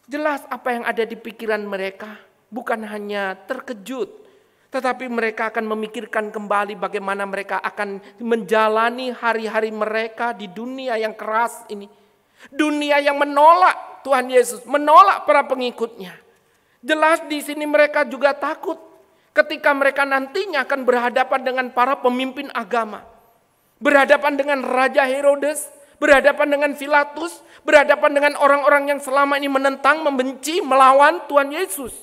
jelas apa yang ada di pikiran mereka bukan hanya terkejut. Tetapi mereka akan memikirkan kembali bagaimana mereka akan menjalani hari-hari mereka di dunia yang keras ini. Dunia yang menolak Tuhan Yesus, menolak para pengikutnya. Jelas di sini mereka juga takut ketika mereka nantinya akan berhadapan dengan para pemimpin agama. Berhadapan dengan Raja Herodes, berhadapan dengan Pilatus, berhadapan dengan orang-orang yang selama ini menentang, membenci, melawan Tuhan Yesus.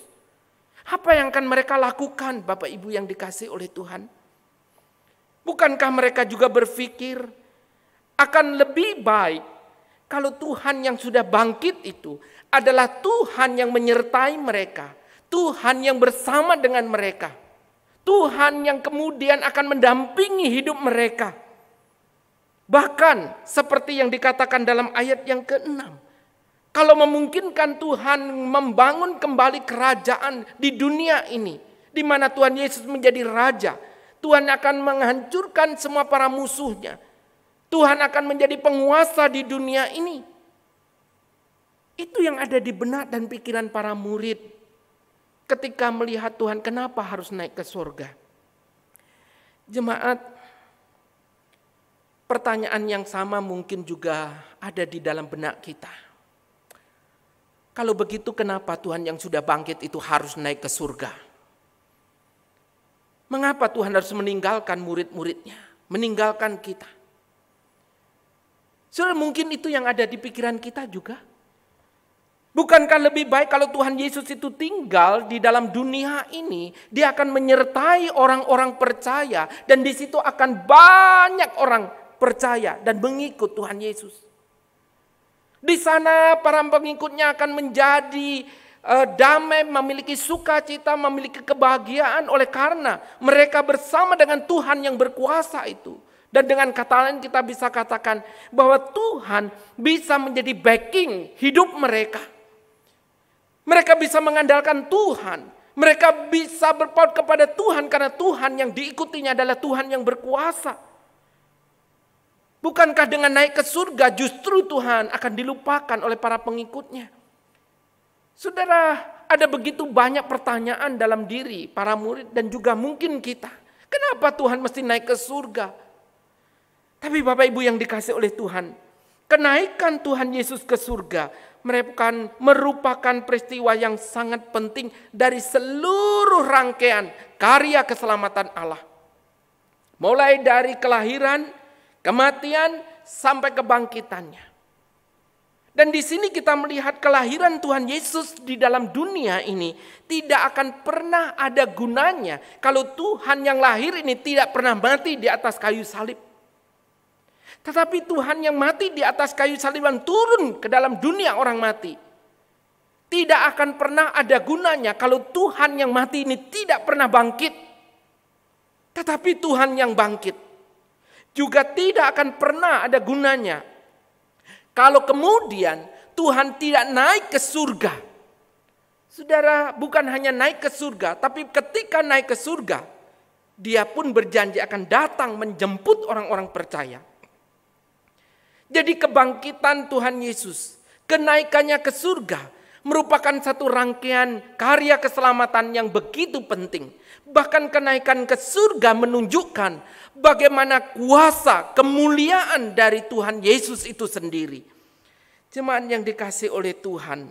Apa yang akan mereka lakukan, Bapak Ibu yang dikasihi oleh Tuhan? Bukankah mereka juga berpikir akan lebih baik Kalau Tuhan yang sudah bangkit itu adalah Tuhan yang menyertai mereka. Tuhan yang bersama dengan mereka. Tuhan yang kemudian akan mendampingi hidup mereka. Bahkan seperti yang dikatakan dalam ayat yang ke-6. Kalau memungkinkan Tuhan membangun kembali kerajaan di dunia ini, di mana Tuhan Yesus menjadi raja, Tuhan akan menghancurkan semua para musuhnya. Tuhan akan menjadi penguasa di dunia ini. Itu yang ada di benak dan pikiran para murid ketika melihat Tuhan kenapa harus naik ke surga. Jemaat, pertanyaan yang sama mungkin juga ada di dalam benak kita. Kalau begitu kenapa Tuhan yang sudah bangkit itu harus naik ke surga? Mengapa Tuhan harus meninggalkan murid-muridnya, meninggalkan kita? Saudara, mungkin itu yang ada di pikiran kita juga. Bukankah lebih baik kalau Tuhan Yesus itu tinggal di dalam dunia ini, Dia akan menyertai orang-orang percaya dan di situ akan banyak orang percaya dan mengikut Tuhan Yesus. Di sana para pengikutnya akan menjadi damai, memiliki sukacita, memiliki kebahagiaan oleh karena mereka bersama dengan Tuhan yang berkuasa itu. Dan dengan kata lain kita bisa katakan bahwa Tuhan bisa menjadi backing hidup mereka. Mereka bisa mengandalkan Tuhan. Mereka bisa berpaut kepada Tuhan karena Tuhan yang diikutinya adalah Tuhan yang berkuasa. Bukankah dengan naik ke surga justru Tuhan akan dilupakan oleh para pengikutnya? Saudara, ada begitu banyak pertanyaan dalam diri para murid dan juga mungkin kita. Kenapa Tuhan mesti naik ke surga? Tapi Bapak Ibu yang dikasih oleh Tuhan, kenaikan Tuhan Yesus ke surga merupakan peristiwa yang sangat penting dari seluruh rangkaian karya keselamatan Allah. Mulai dari kelahiran, kematian, sampai kebangkitannya. Dan di sini kita melihat kelahiran Tuhan Yesus di dalam dunia ini tidak akan pernah ada gunanya kalau Tuhan yang lahir ini tidak pernah mati di atas kayu salib. Tetapi Tuhan yang mati di atas kayu salib dan turun ke dalam dunia orang mati tidak akan pernah ada gunanya kalau Tuhan yang mati ini tidak pernah bangkit. Tetapi Tuhan yang bangkit juga tidak akan pernah ada gunanya kalau kemudian Tuhan tidak naik ke surga. Saudara, bukan hanya naik ke surga, tapi ketika naik ke surga, Dia pun berjanji akan datang menjemput orang-orang percaya. Jadi kebangkitan Tuhan Yesus, kenaikannya ke surga merupakan satu rangkaian karya keselamatan yang begitu penting. Bahkan kenaikan ke surga menunjukkan bagaimana kuasa kemuliaan dari Tuhan Yesus itu sendiri. Jemaat yang dikasih oleh Tuhan,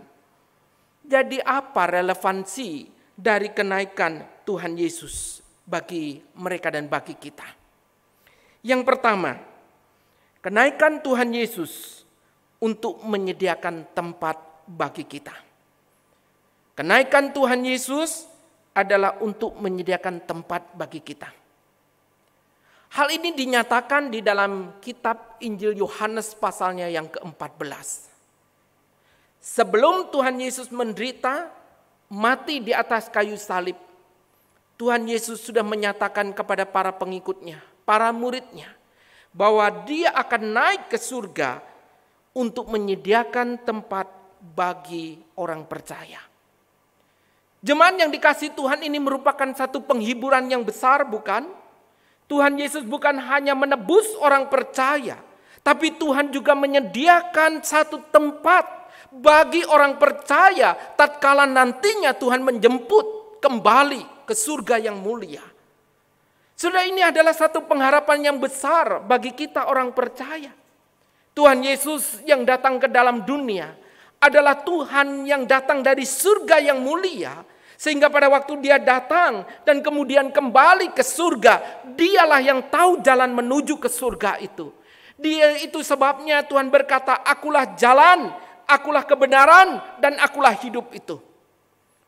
jadi apa relevansi dari kenaikan Tuhan Yesus bagi mereka dan bagi kita? Yang pertama, kenaikan Tuhan Yesus untuk menyediakan tempat bagi kita. Kenaikan Tuhan Yesus adalah untuk menyediakan tempat bagi kita. Hal ini dinyatakan di dalam kitab Injil Yohanes pasalnya yang ke-14. Sebelum Tuhan Yesus menderita, mati di atas kayu salib, Tuhan Yesus sudah menyatakan kepada para pengikutnya, para muridnya, bahwa Dia akan naik ke surga untuk menyediakan tempat bagi orang percaya. Jemaat yang dikasihi Tuhan, ini merupakan satu penghiburan yang besar, bukan? Tuhan Yesus bukan hanya menebus orang percaya, tapi Tuhan juga menyediakan satu tempat bagi orang percaya tatkala nantinya Tuhan menjemput kembali ke surga yang mulia. Saudara, ini adalah satu pengharapan yang besar bagi kita orang percaya. Tuhan Yesus yang datang ke dalam dunia adalah Tuhan yang datang dari surga yang mulia. Sehingga pada waktu Dia datang dan kemudian kembali ke surga, Dialah yang tahu jalan menuju ke surga itu. Dia itu sebabnya Tuhan berkata, "Akulah jalan, akulah kebenaran, dan akulah hidup itu."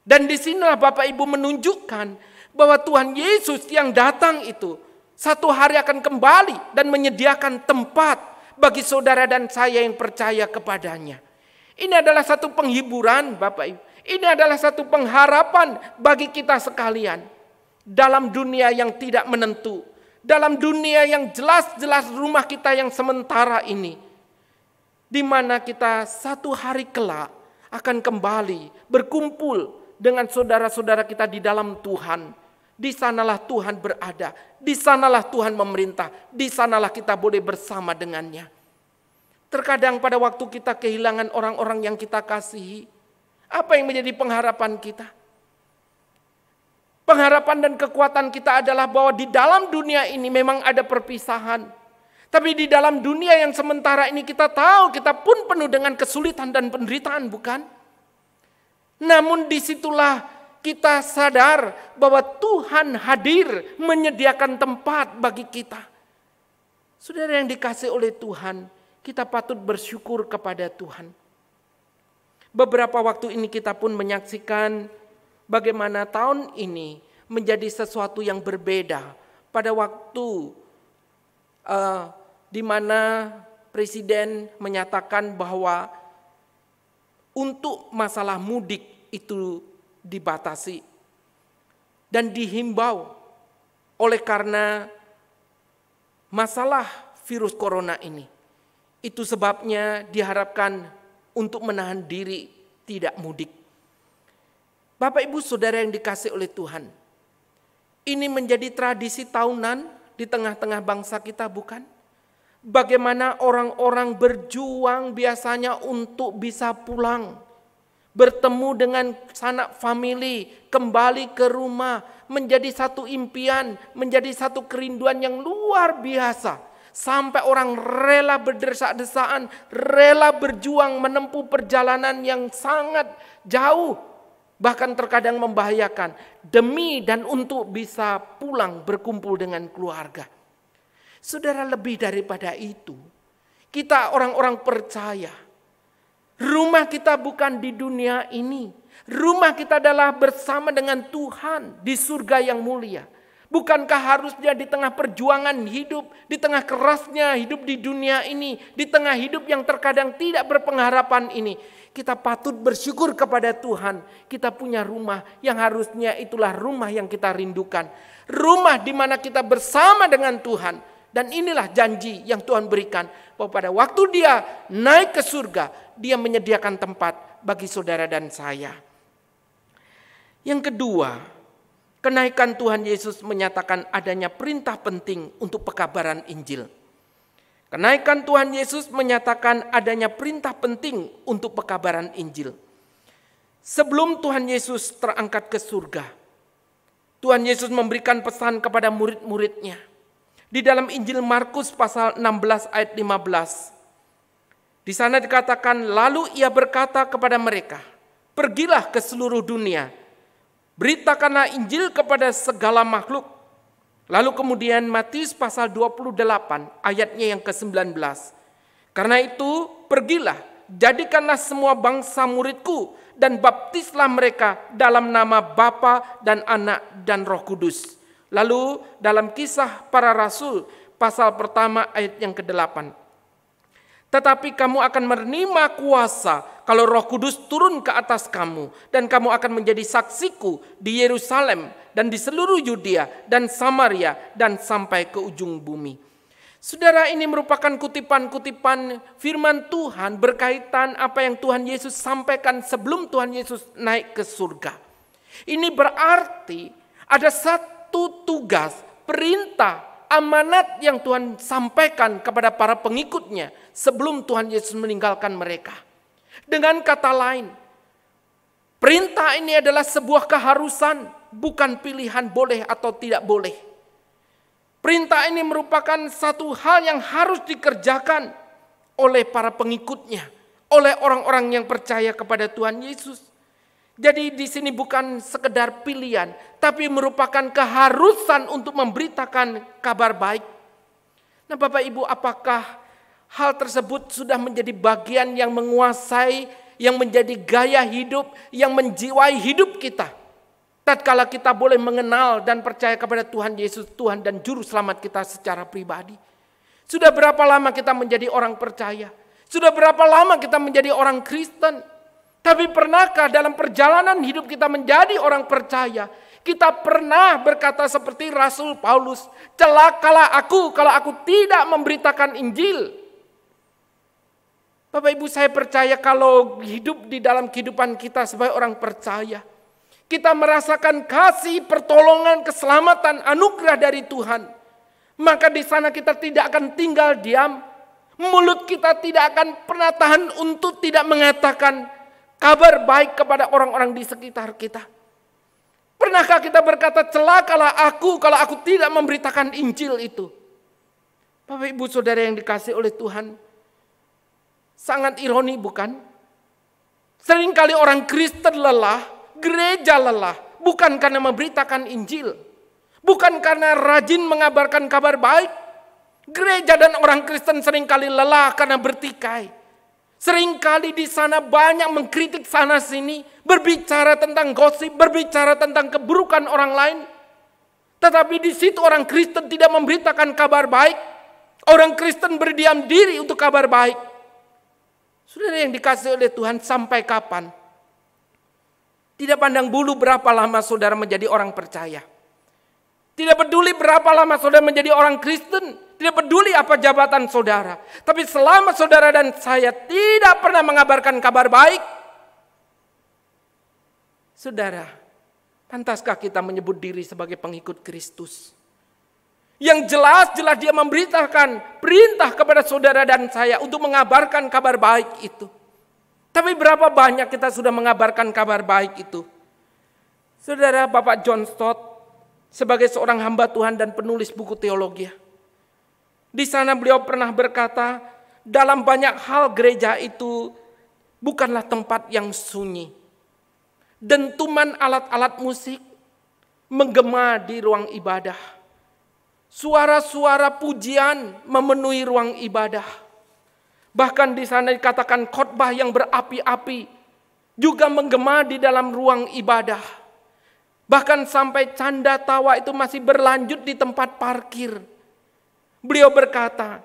Dan disinilah Bapak Ibu menunjukkan bahwa Tuhan Yesus yang datang itu satu hari akan kembali dan menyediakan tempat bagi saudara dan saya yang percaya kepadanya. Ini adalah satu penghiburan Bapak Ibu. Ini adalah satu pengharapan bagi kita sekalian. Dalam dunia yang tidak menentu. Dalam dunia yang jelas-jelas rumah kita yang sementara ini. Di mana kita satu hari kelak akan kembali berkumpul dengan saudara-saudara kita di dalam Tuhan. Di sanalah Tuhan berada, di sanalah Tuhan memerintah, di sanalah kita boleh bersama dengannya. Terkadang pada waktu kita kehilangan orang-orang yang kita kasihi, apa yang menjadi pengharapan kita? Pengharapan dan kekuatan kita adalah bahwa di dalam dunia ini memang ada perpisahan. Tapi di dalam dunia yang sementara ini kita tahu kita pun penuh dengan kesulitan dan penderitaan, bukan? Namun disitulah kita sadar bahwa Tuhan hadir menyediakan tempat bagi kita. Saudara yang dikasihi oleh Tuhan, kita patut bersyukur kepada Tuhan. Beberapa waktu ini kita pun menyaksikan bagaimana tahun ini menjadi sesuatu yang berbeda. Pada waktu di mana Presiden menyatakan bahwa untuk masalah mudik itu dibatasi dan dihimbau oleh karena masalah virus corona ini. Itu sebabnya diharapkan untuk menahan diri tidak mudik. Bapak Ibu Saudara yang dikasihi oleh Tuhan, ini menjadi tradisi tahunan di tengah-tengah bangsa kita, bukan? Bagaimana orang-orang berjuang biasanya untuk bisa pulang, bertemu dengan sanak famili, kembali ke rumah, menjadi satu impian, menjadi satu kerinduan yang luar biasa. Sampai orang rela berdesak-desaan, rela berjuang menempuh perjalanan yang sangat jauh, bahkan terkadang membahayakan, demi dan untuk bisa pulang berkumpul dengan keluarga. Saudara, lebih daripada itu, kita orang-orang percaya, rumah kita bukan di dunia ini. Rumah kita adalah bersama dengan Tuhan di surga yang mulia. Bukankah harusnya di tengah perjuangan hidup, di tengah kerasnya hidup di dunia ini, di tengah hidup yang terkadang tidak berpengharapan ini, kita patut bersyukur kepada Tuhan. Kita punya rumah yang harusnya itulah rumah yang kita rindukan. Rumah di mana kita bersama dengan Tuhan. Dan inilah janji yang Tuhan berikan, bahwa pada waktu Dia naik ke surga, Dia menyediakan tempat bagi saudara dan saya. Yang kedua, kenaikan Tuhan Yesus menyatakan adanya perintah penting untuk pekabaran Injil. Kenaikan Tuhan Yesus menyatakan adanya perintah penting untuk pekabaran Injil. Sebelum Tuhan Yesus terangkat ke surga, Tuhan Yesus memberikan pesan kepada murid-muridnya. Di dalam Injil Markus pasal 16 ayat 15. Di sana dikatakan, lalu Ia berkata kepada mereka, pergilah ke seluruh dunia, beritakanlah Injil kepada segala makhluk. Lalu kemudian Matius pasal 28 ayatnya yang ke-19. Karena itu pergilah, jadikanlah semua bangsa muridku dan baptislah mereka dalam nama Bapa dan Anak dan Roh Kudus. Lalu dalam Kisah Para Rasul pasal pertama ayat yang ke-8. Tetapi kamu akan menerima kuasa kalau Roh Kudus turun ke atas kamu, dan kamu akan menjadi saksiku di Yerusalem dan di seluruh Yudea dan Samaria dan sampai ke ujung bumi. Saudara, ini merupakan kutipan-kutipan firman Tuhan berkaitan apa yang Tuhan Yesus sampaikan sebelum Tuhan Yesus naik ke surga. Ini berarti ada satu tugas, perintah, amanat yang Tuhan sampaikan kepada para pengikutnya sebelum Tuhan Yesus meninggalkan mereka. Dengan kata lain, perintah ini adalah sebuah keharusan, bukan pilihan boleh atau tidak boleh. Perintah ini merupakan satu hal yang harus dikerjakan oleh para pengikutnya, oleh orang-orang yang percaya kepada Tuhan Yesus. Jadi di sini bukan sekedar pilihan, tapi merupakan keharusan untuk memberitakan kabar baik. Nah Bapak Ibu, apakah hal tersebut sudah menjadi bagian yang menguasai, yang menjadi gaya hidup, yang menjiwai hidup kita? Tatkala kita boleh mengenal dan percaya kepada Tuhan Yesus, Tuhan dan Juru Selamat kita secara pribadi. Sudah berapa lama kita menjadi orang percaya? Sudah berapa lama kita menjadi orang Kristen? Tapi pernahkah dalam perjalanan hidup kita menjadi orang percaya, kita pernah berkata seperti Rasul Paulus, celakalah aku kalau aku tidak memberitakan Injil. Bapak Ibu, saya percaya kalau hidup di dalam kehidupan kita sebagai orang percaya, kita merasakan kasih, pertolongan, keselamatan, anugerah dari Tuhan, maka di sana kita tidak akan tinggal diam. Mulut kita tidak akan pernah tahan untuk tidak mengatakan kabar baik kepada orang-orang di sekitar kita. Pernahkah kita berkata, celakalah aku kalau aku tidak memberitakan Injil itu? Bapak Ibu Saudara yang dikasihi oleh Tuhan, sangat ironi bukan? Seringkali orang Kristen lelah, gereja lelah, bukan karena memberitakan Injil, bukan karena rajin mengabarkan kabar baik. Gereja dan orang Kristen seringkali lelah karena bertikai. Seringkali di sana banyak mengkritik sana sini, berbicara tentang gosip, berbicara tentang keburukan orang lain. Tetapi di situ orang Kristen tidak memberitakan kabar baik. Orang Kristen berdiam diri untuk kabar baik. Saudara yang dikasihi oleh Tuhan, sampai kapan? Tidak pandang bulu berapa lama saudara menjadi orang percaya. Tidak peduli berapa lama saudara menjadi orang Kristen. Tidak peduli apa jabatan saudara. Tapi selama saudara dan saya tidak pernah mengabarkan kabar baik, saudara, pantaskah kita menyebut diri sebagai pengikut Kristus? Yang jelas-jelas dia memberitakan perintah kepada saudara dan saya untuk mengabarkan kabar baik itu. Tapi berapa banyak kita sudah mengabarkan kabar baik itu? Saudara, Bapak John Stott sebagai seorang hamba Tuhan dan penulis buku teologi, di sana beliau pernah berkata, dalam banyak hal gereja itu bukanlah tempat yang sunyi. Dentuman alat-alat musik menggema di ruang ibadah. Suara-suara pujian memenuhi ruang ibadah. Bahkan di sana dikatakan khotbah yang berapi-api juga menggema di dalam ruang ibadah. Bahkan sampai canda tawa itu masih berlanjut di tempat parkir. Beliau berkata,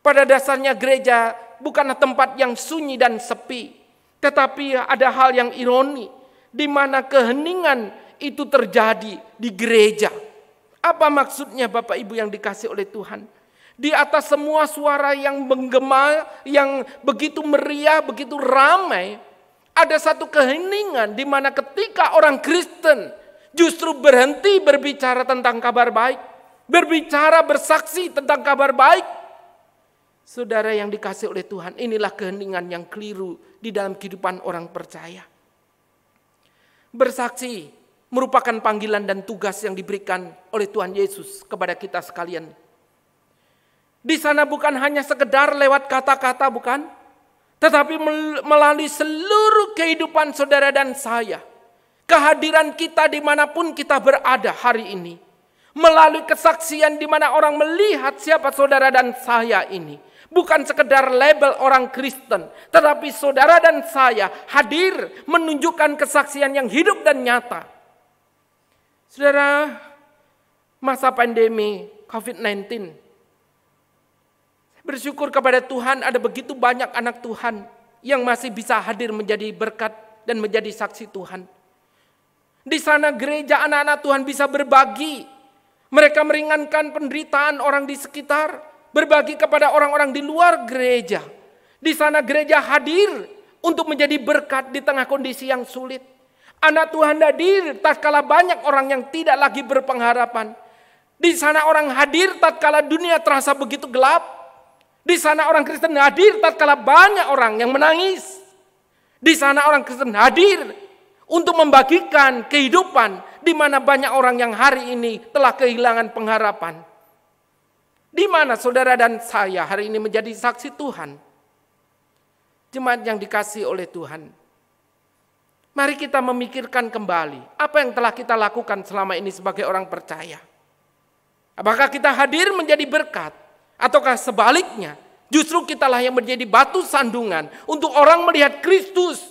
pada dasarnya gereja bukanlah tempat yang sunyi dan sepi, tetapi ada hal yang ironi, di mana keheningan itu terjadi di gereja. Apa maksudnya Bapak Ibu yang dikasihi oleh Tuhan? Di atas semua suara yang menggema, yang begitu meriah, begitu ramai, ada satu keheningan di mana ketika orang Kristen justru berhenti berbicara tentang kabar baik, berbicara, bersaksi tentang kabar baik. Saudara yang dikasihi oleh Tuhan, inilah keheningan yang keliru di dalam kehidupan orang percaya. Bersaksi merupakan panggilan dan tugas yang diberikan oleh Tuhan Yesus kepada kita sekalian. Di sana bukan hanya sekedar lewat kata-kata, bukan? Tetapi melalui seluruh kehidupan saudara dan saya. Kehadiran kita dimanapun kita berada hari ini. Melalui kesaksian di mana orang melihat siapa saudara dan saya ini. Bukan sekedar label orang Kristen, tetapi saudara dan saya hadir menunjukkan kesaksian yang hidup dan nyata. Saudara, masa pandemi COVID-19, bersyukur kepada Tuhan ada begitu banyak anak Tuhan yang masih bisa hadir menjadi berkat dan menjadi saksi Tuhan. Di sana gereja anak-anak Tuhan bisa berbagi. Mereka meringankan penderitaan orang di sekitar, berbagi kepada orang-orang di luar gereja. Di sana gereja hadir untuk menjadi berkat di tengah kondisi yang sulit. Anak Tuhan hadir tatkala banyak orang yang tidak lagi berpengharapan. Di sana orang hadir tatkala dunia terasa begitu gelap. Di sana orang Kristen hadir tatkala banyak orang yang menangis. Di sana orang Kristen hadir untuk membagikan kehidupan di mana banyak orang yang hari ini telah kehilangan pengharapan. Di mana saudara dan saya hari ini menjadi saksi Tuhan. Jemaat yang dikasihi oleh Tuhan. Mari kita memikirkan kembali apa yang telah kita lakukan selama ini sebagai orang percaya. Apakah kita hadir menjadi berkat? Ataukah sebaliknya, justru kitalah yang menjadi batu sandungan untuk orang melihat Kristus.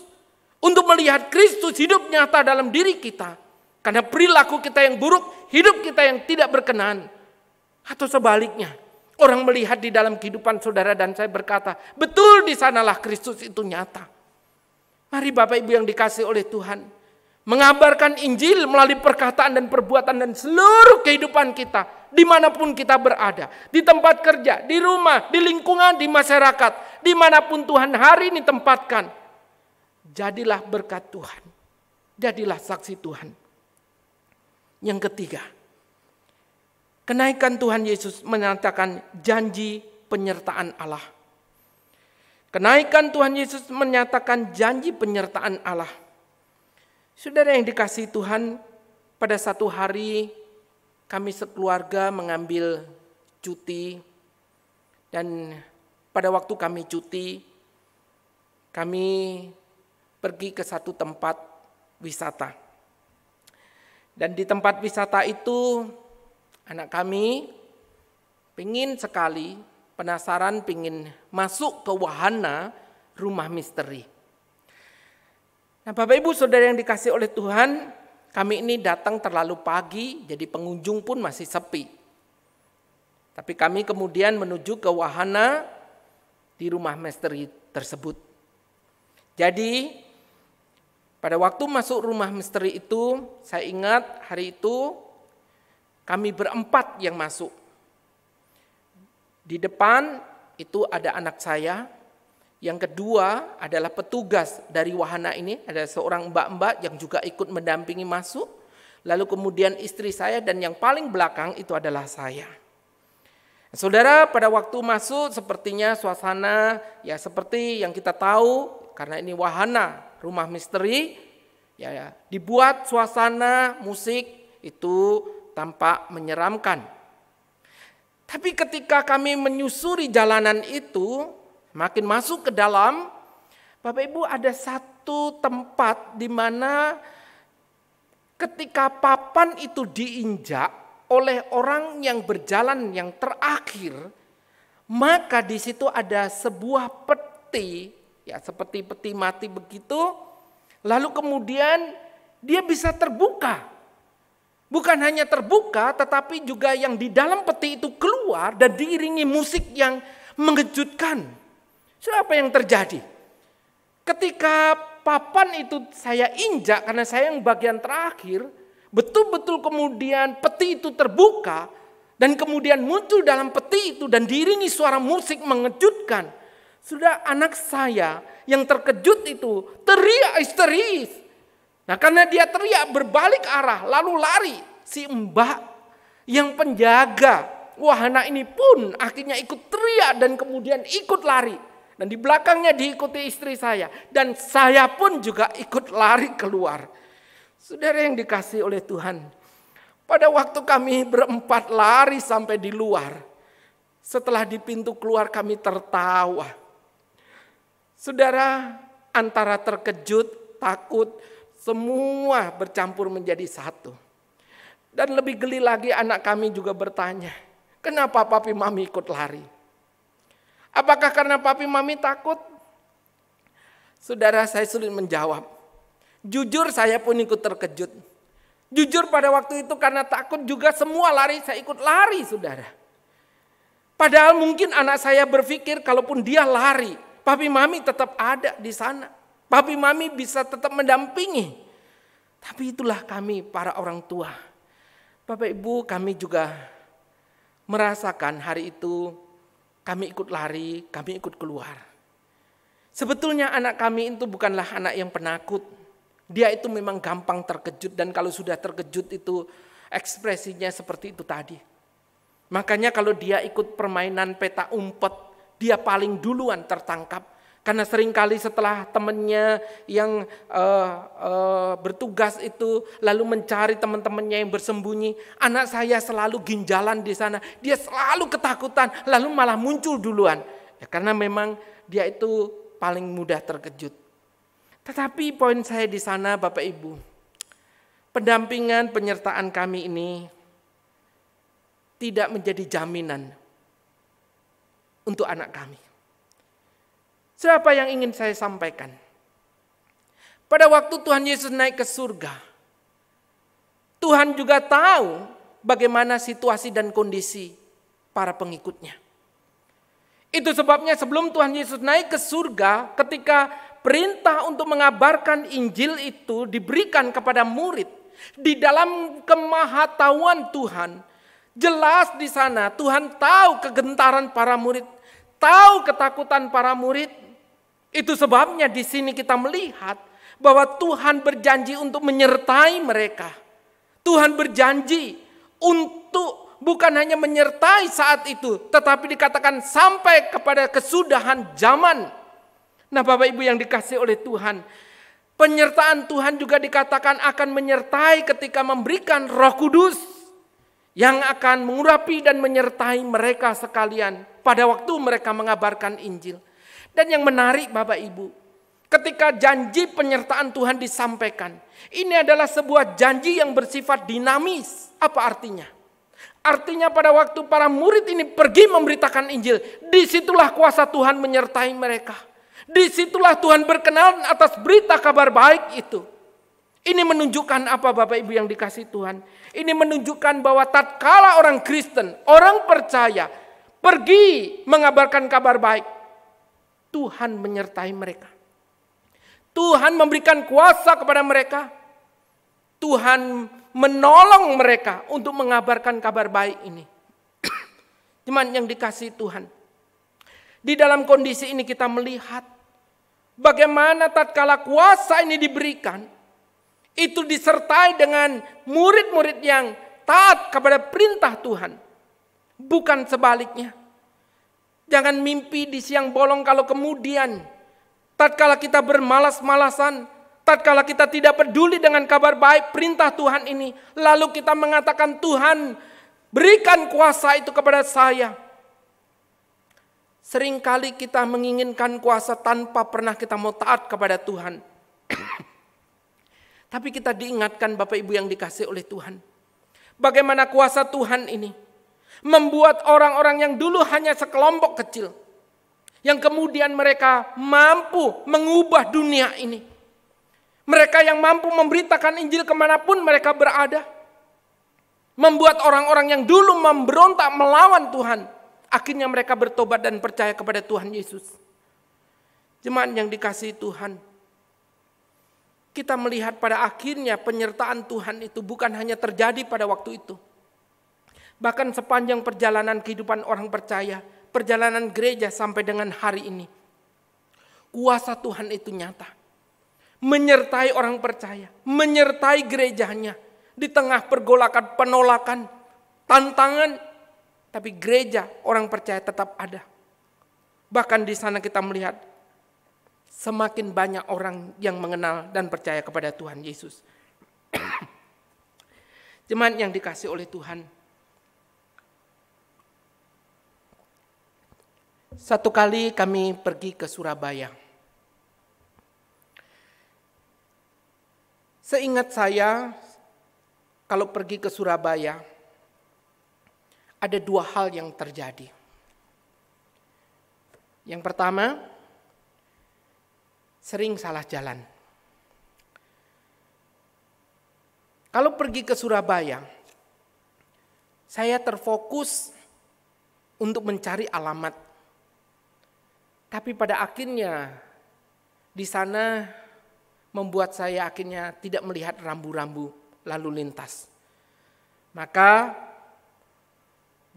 Untuk melihat Kristus hidup nyata dalam diri kita. Karena perilaku kita yang buruk, hidup kita yang tidak berkenan. Atau sebaliknya, Orang melihat di dalam kehidupan saudara dan saya berkata, betul di sanalah Kristus itu nyata. Mari Bapak Ibu yang dikasihi oleh Tuhan, mengabarkan Injil melalui perkataan dan perbuatan dan seluruh kehidupan kita, dimanapun kita berada, di tempat kerja, di rumah, di lingkungan, di masyarakat, dimanapun Tuhan hari ini tempatkan. Jadilah berkat Tuhan, jadilah saksi Tuhan. Yang ketiga, kenaikan Tuhan Yesus menyatakan janji penyertaan Allah. Kenaikan Tuhan Yesus menyatakan janji penyertaan Allah. Saudara yang dikasihi Tuhan, pada satu hari kami sekeluarga mengambil cuti. Dan pada waktu kami cuti, kami pergi ke satu tempat wisata. Dan di tempat wisata itu, anak kami pingin sekali, penasaran pingin masuk ke wahana rumah misteri. Nah Bapak Ibu Saudara yang dikasihi oleh Tuhan, kami ini datang terlalu pagi, jadi pengunjung pun masih sepi. Tapi kami kemudian menuju ke wahana di rumah misteri tersebut. Jadi pada waktu masuk rumah misteri itu, saya ingat hari itu kami berempat yang masuk. Di depan itu ada anak saya, yang kedua adalah petugas dari wahana ini, ada seorang mbak-mbak yang juga ikut mendampingi masuk. Lalu kemudian istri saya dan yang paling belakang itu adalah saya. Saudara, pada waktu masuk sepertinya suasana ya seperti yang kita tahu, karena ini wahana rumah misteri, ya dibuat suasana musik itu tampak menyeramkan. Tapi ketika kami menyusuri jalanan itu, makin masuk ke dalam, Bapak Ibu ada satu tempat di mana ketika papan itu diinjak oleh orang yang berjalan yang terakhir, maka di situ ada sebuah peti, ya seperti peti mati begitu. Lalu kemudian dia bisa terbuka. Bukan hanya terbuka, tetapi juga yang di dalam peti itu keluar dan diiringi musik yang mengejutkan. Apa yang terjadi? Ketika papan itu saya injak, karena saya yang bagian terakhir, betul-betul kemudian peti itu terbuka, dan kemudian muncul dalam peti itu dan diiringi suara musik mengejutkan. Sudah anak saya yang terkejut itu teriak histeris. Nah karena dia teriak berbalik arah lalu lari. Si mbak yang penjaga wahana ini pun akhirnya ikut teriak dan kemudian ikut lari. Dan di belakangnya diikuti istri saya. Dan saya pun juga ikut lari keluar. Saudara yang dikasihi oleh Tuhan. Pada waktu kami berempat lari sampai di luar. Setelah di pintu keluar kami tertawa. Saudara, antara terkejut, takut, semua bercampur menjadi satu. Dan lebih geli lagi anak kami juga bertanya, kenapa papi mami ikut lari? Apakah karena papi mami takut? Saudara, saya sulit menjawab. Jujur saya pun ikut terkejut. Jujur pada waktu itu karena takut juga semua lari, saya ikut lari saudara. Padahal mungkin anak saya berpikir kalaupun dia lari, papi mami tetap ada di sana. Papi mami bisa tetap mendampingi. Tapi itulah kami para orang tua. Bapak Ibu, kami juga merasakan hari itu kami ikut lari, kami ikut keluar. Sebetulnya anak kami itu bukanlah anak yang penakut. Dia itu memang gampang terkejut dan kalau sudah terkejut itu ekspresinya seperti itu tadi. Makanya kalau dia ikut permainan peta umpet, dia paling duluan tertangkap. Karena seringkali setelah temannya yang bertugas itu lalu mencari teman-temannya yang bersembunyi, anak saya selalu ginjalan di sana. Dia selalu ketakutan, lalu malah muncul duluan. Ya, karena memang dia itu paling mudah terkejut. Tetapi poin saya di sana Bapak Ibu, pendampingan penyertaan kami ini tidak menjadi jaminan untuk anak kami. Siapa yang ingin saya sampaikan? Pada waktu Tuhan Yesus naik ke surga, Tuhan juga tahu bagaimana situasi dan kondisi para pengikutnya. Itu sebabnya sebelum Tuhan Yesus naik ke surga, ketika perintah untuk mengabarkan Injil itu diberikan kepada murid, di dalam kemahatauan Tuhan, jelas di sana Tuhan tahu kegentaran para murid, tahu ketakutan para murid. Itu sebabnya di sini kita melihat bahwa Tuhan berjanji untuk menyertai mereka. Tuhan berjanji untuk bukan hanya menyertai saat itu, tetapi dikatakan sampai kepada kesudahan zaman. Nah, Bapak Ibu yang dikasihi oleh Tuhan, penyertaan Tuhan juga dikatakan akan menyertai ketika memberikan Roh Kudus yang akan mengurapi dan menyertai mereka sekalian pada waktu mereka mengabarkan Injil. Dan yang menarik Bapak Ibu, ketika janji penyertaan Tuhan disampaikan, ini adalah sebuah janji yang bersifat dinamis. Apa artinya? Artinya pada waktu para murid ini pergi memberitakan Injil, disitulah kuasa Tuhan menyertai mereka. Disitulah Tuhan berkenan atas berita kabar baik itu. Ini menunjukkan apa Bapak Ibu yang dikasihi Tuhan? Ini menunjukkan bahwa tatkala orang Kristen, orang percaya, pergi mengabarkan kabar baik, Tuhan menyertai mereka. Tuhan memberikan kuasa kepada mereka. Tuhan menolong mereka untuk mengabarkan kabar baik ini. Teman yang dikasihi Tuhan, di dalam kondisi ini kita melihat bagaimana tatkala kuasa ini diberikan, itu disertai dengan murid-murid yang taat kepada perintah Tuhan. Bukan sebaliknya. Jangan mimpi di siang bolong kalau kemudian tatkala kita bermalas-malasan, tatkala kita tidak peduli dengan kabar baik perintah Tuhan ini, lalu kita mengatakan, Tuhan berikan kuasa itu kepada saya. Seringkali kita menginginkan kuasa tanpa pernah kita mau taat kepada Tuhan. Tapi kita diingatkan Bapak Ibu yang dikasihi oleh Tuhan, bagaimana kuasa Tuhan ini membuat orang-orang yang dulu hanya sekelompok kecil, yang kemudian mereka mampu mengubah dunia ini. Mereka yang mampu memberitakan Injil kemanapun mereka berada. Membuat orang-orang yang dulu memberontak melawan Tuhan, akhirnya mereka bertobat dan percaya kepada Tuhan Yesus. Jemaat yang dikasihi Tuhan, kita melihat pada akhirnya penyertaan Tuhan itu bukan hanya terjadi pada waktu itu. Bahkan sepanjang perjalanan kehidupan orang percaya, perjalanan gereja sampai dengan hari ini, kuasa Tuhan itu nyata. Menyertai orang percaya, menyertai gerejanya di tengah pergolakan, penolakan, tantangan, tapi gereja orang percaya tetap ada. Bahkan di sana kita melihat semakin banyak orang yang mengenal dan percaya kepada Tuhan Yesus. Jemaat yang dikasihi oleh Tuhan, satu kali kami pergi ke Surabaya. Seingat saya, kalau pergi ke Surabaya, ada dua hal yang terjadi. Yang pertama, sering salah jalan. Kalau pergi ke Surabaya, saya terfokus untuk mencari alamat. Tapi pada akhirnya di sana membuat saya akhirnya tidak melihat rambu-rambu lalu lintas. Maka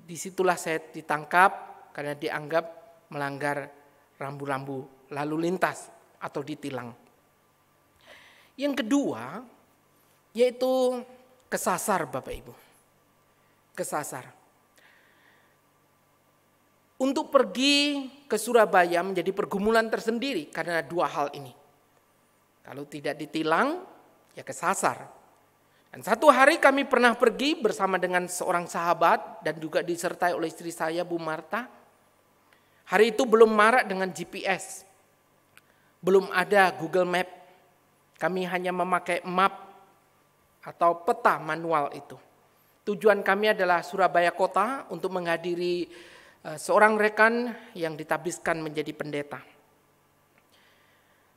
disitulah saya ditangkap karena dianggap melanggar rambu-rambu lalu lintas atau ditilang. Yang kedua yaitu kesasar Bapak Ibu. Kesasar. Untuk pergi ke Surabaya menjadi pergumulan tersendiri karena dua hal ini. Kalau tidak ditilang, ya kesasar. Dan satu hari kami pernah pergi bersama dengan seorang sahabat dan juga disertai oleh istri saya, Bu Marta. Hari itu belum marak dengan GPS. Belum ada Google Map. Kami hanya memakai map atau peta manual itu. Tujuan kami adalah Surabaya Kota untuk menghadiri seorang rekan yang ditabiskan menjadi pendeta.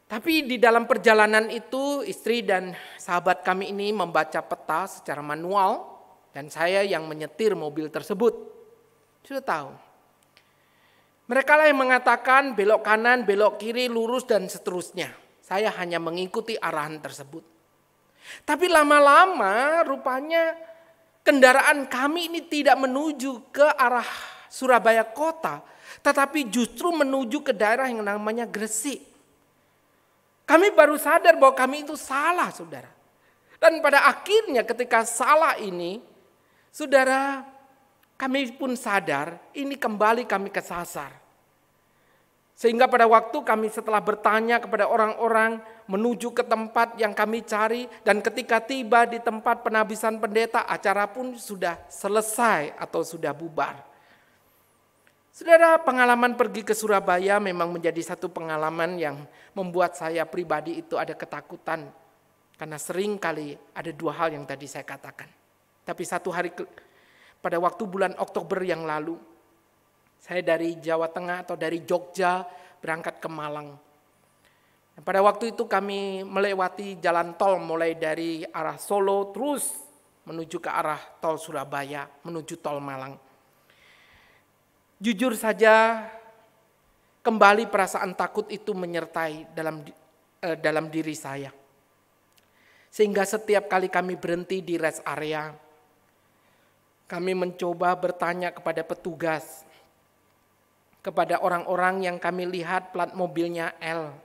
Tapi di dalam perjalanan itu istri dan sahabat kami ini membaca peta secara manual dan saya yang menyetir mobil tersebut. Sudah tahu. Mereka lah yang mengatakan belok kanan, belok kiri, lurus dan seterusnya. Saya hanya mengikuti arahan tersebut. Tapi lama-lama rupanya kendaraan kami ini tidak menuju ke arah Surabaya kota, tetapi justru menuju ke daerah yang namanya Gresik. Kami baru sadar bahwa kami itu salah, saudara. Dan pada akhirnya ketika salah ini, saudara, kami pun sadar ini kembali kami kesasar. Sehingga pada waktu kami setelah bertanya kepada orang-orang menuju ke tempat yang kami cari, dan ketika tiba di tempat penabisan pendeta, acara pun sudah selesai atau sudah bubar. Saudara, pengalaman pergi ke Surabaya memang menjadi satu pengalaman yang membuat saya pribadi itu ada ketakutan. Karena sering kali ada dua hal yang tadi saya katakan. Tapi satu hari pada waktu bulan Oktober yang lalu, saya dari Jawa Tengah atau dari Jogja berangkat ke Malang. Dan pada waktu itu kami melewati jalan tol mulai dari arah Solo terus menuju ke arah tol Surabaya, menuju tol Malang. Jujur saja kembali perasaan takut itu menyertai dalam diri saya. Sehingga setiap kali kami berhenti di rest area, kami mencoba bertanya kepada petugas, kepada orang-orang yang kami lihat plat mobilnya L.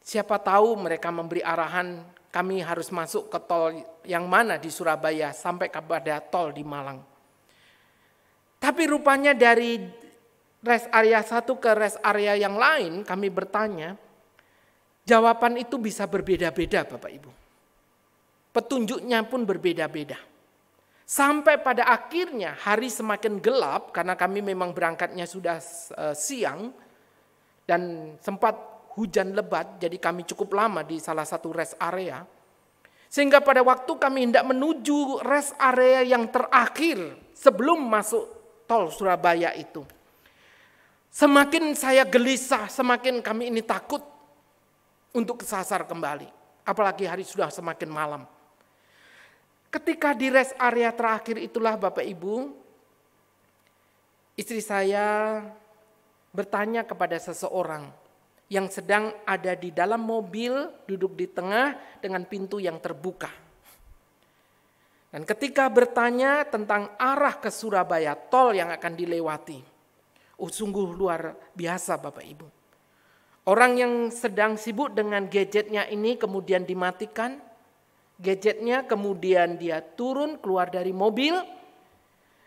Siapa tahu mereka memberi arahan kami harus masuk ke tol yang mana di Surabaya sampai kepada tol di Malang. Tapi rupanya dari rest area satu ke rest area yang lain kami bertanya, jawaban itu bisa berbeda-beda Bapak Ibu. Petunjuknya pun berbeda-beda. Sampai pada akhirnya hari semakin gelap karena kami memang berangkatnya sudah siang dan sempat hujan lebat, jadi kami cukup lama di salah satu rest area. Sehingga pada waktu kami hendak menuju rest area yang terakhir sebelum masuk tol Surabaya itu, semakin saya gelisah, semakin kami ini takut untuk kesasar kembali. Apalagi hari sudah semakin malam. Ketika di rest area terakhir itulah Bapak Ibu, istri saya bertanya kepada seseorang yang sedang ada di dalam mobil, duduk di tengah dengan pintu yang terbuka. Dan ketika bertanya tentang arah ke Surabaya, tol yang akan dilewati, sungguh luar biasa Bapak Ibu. Orang yang sedang sibuk dengan gadgetnya ini kemudian dimatikan, gadgetnya kemudian dia turun keluar dari mobil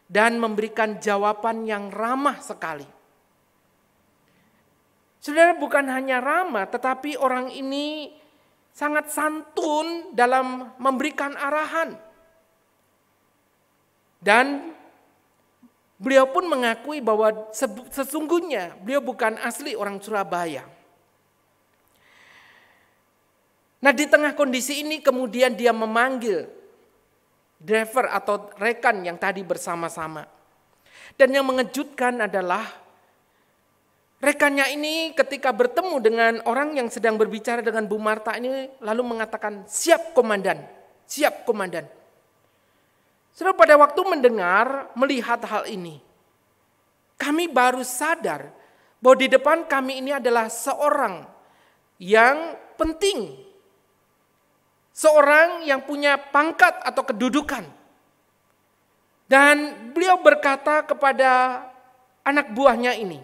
dan memberikan jawaban yang ramah sekali. Saudara, bukan hanya ramah, tetapi orang ini sangat santun dalam memberikan arahan. Dan beliau pun mengakui bahwa sesungguhnya beliau bukan asli orang Surabaya. Nah, di tengah kondisi ini kemudian dia memanggil driver atau rekan yang tadi bersama-sama. Dan yang mengejutkan adalah rekannya ini ketika bertemu dengan orang yang sedang berbicara dengan Bu Marta ini lalu mengatakan, "Siap komandan, siap komandan." Saudara, pada waktu mendengar, melihat hal ini, kami baru sadar bahwa di depan kami ini adalah seorang yang penting. Seorang yang punya pangkat atau kedudukan. Dan beliau berkata kepada anak buahnya ini,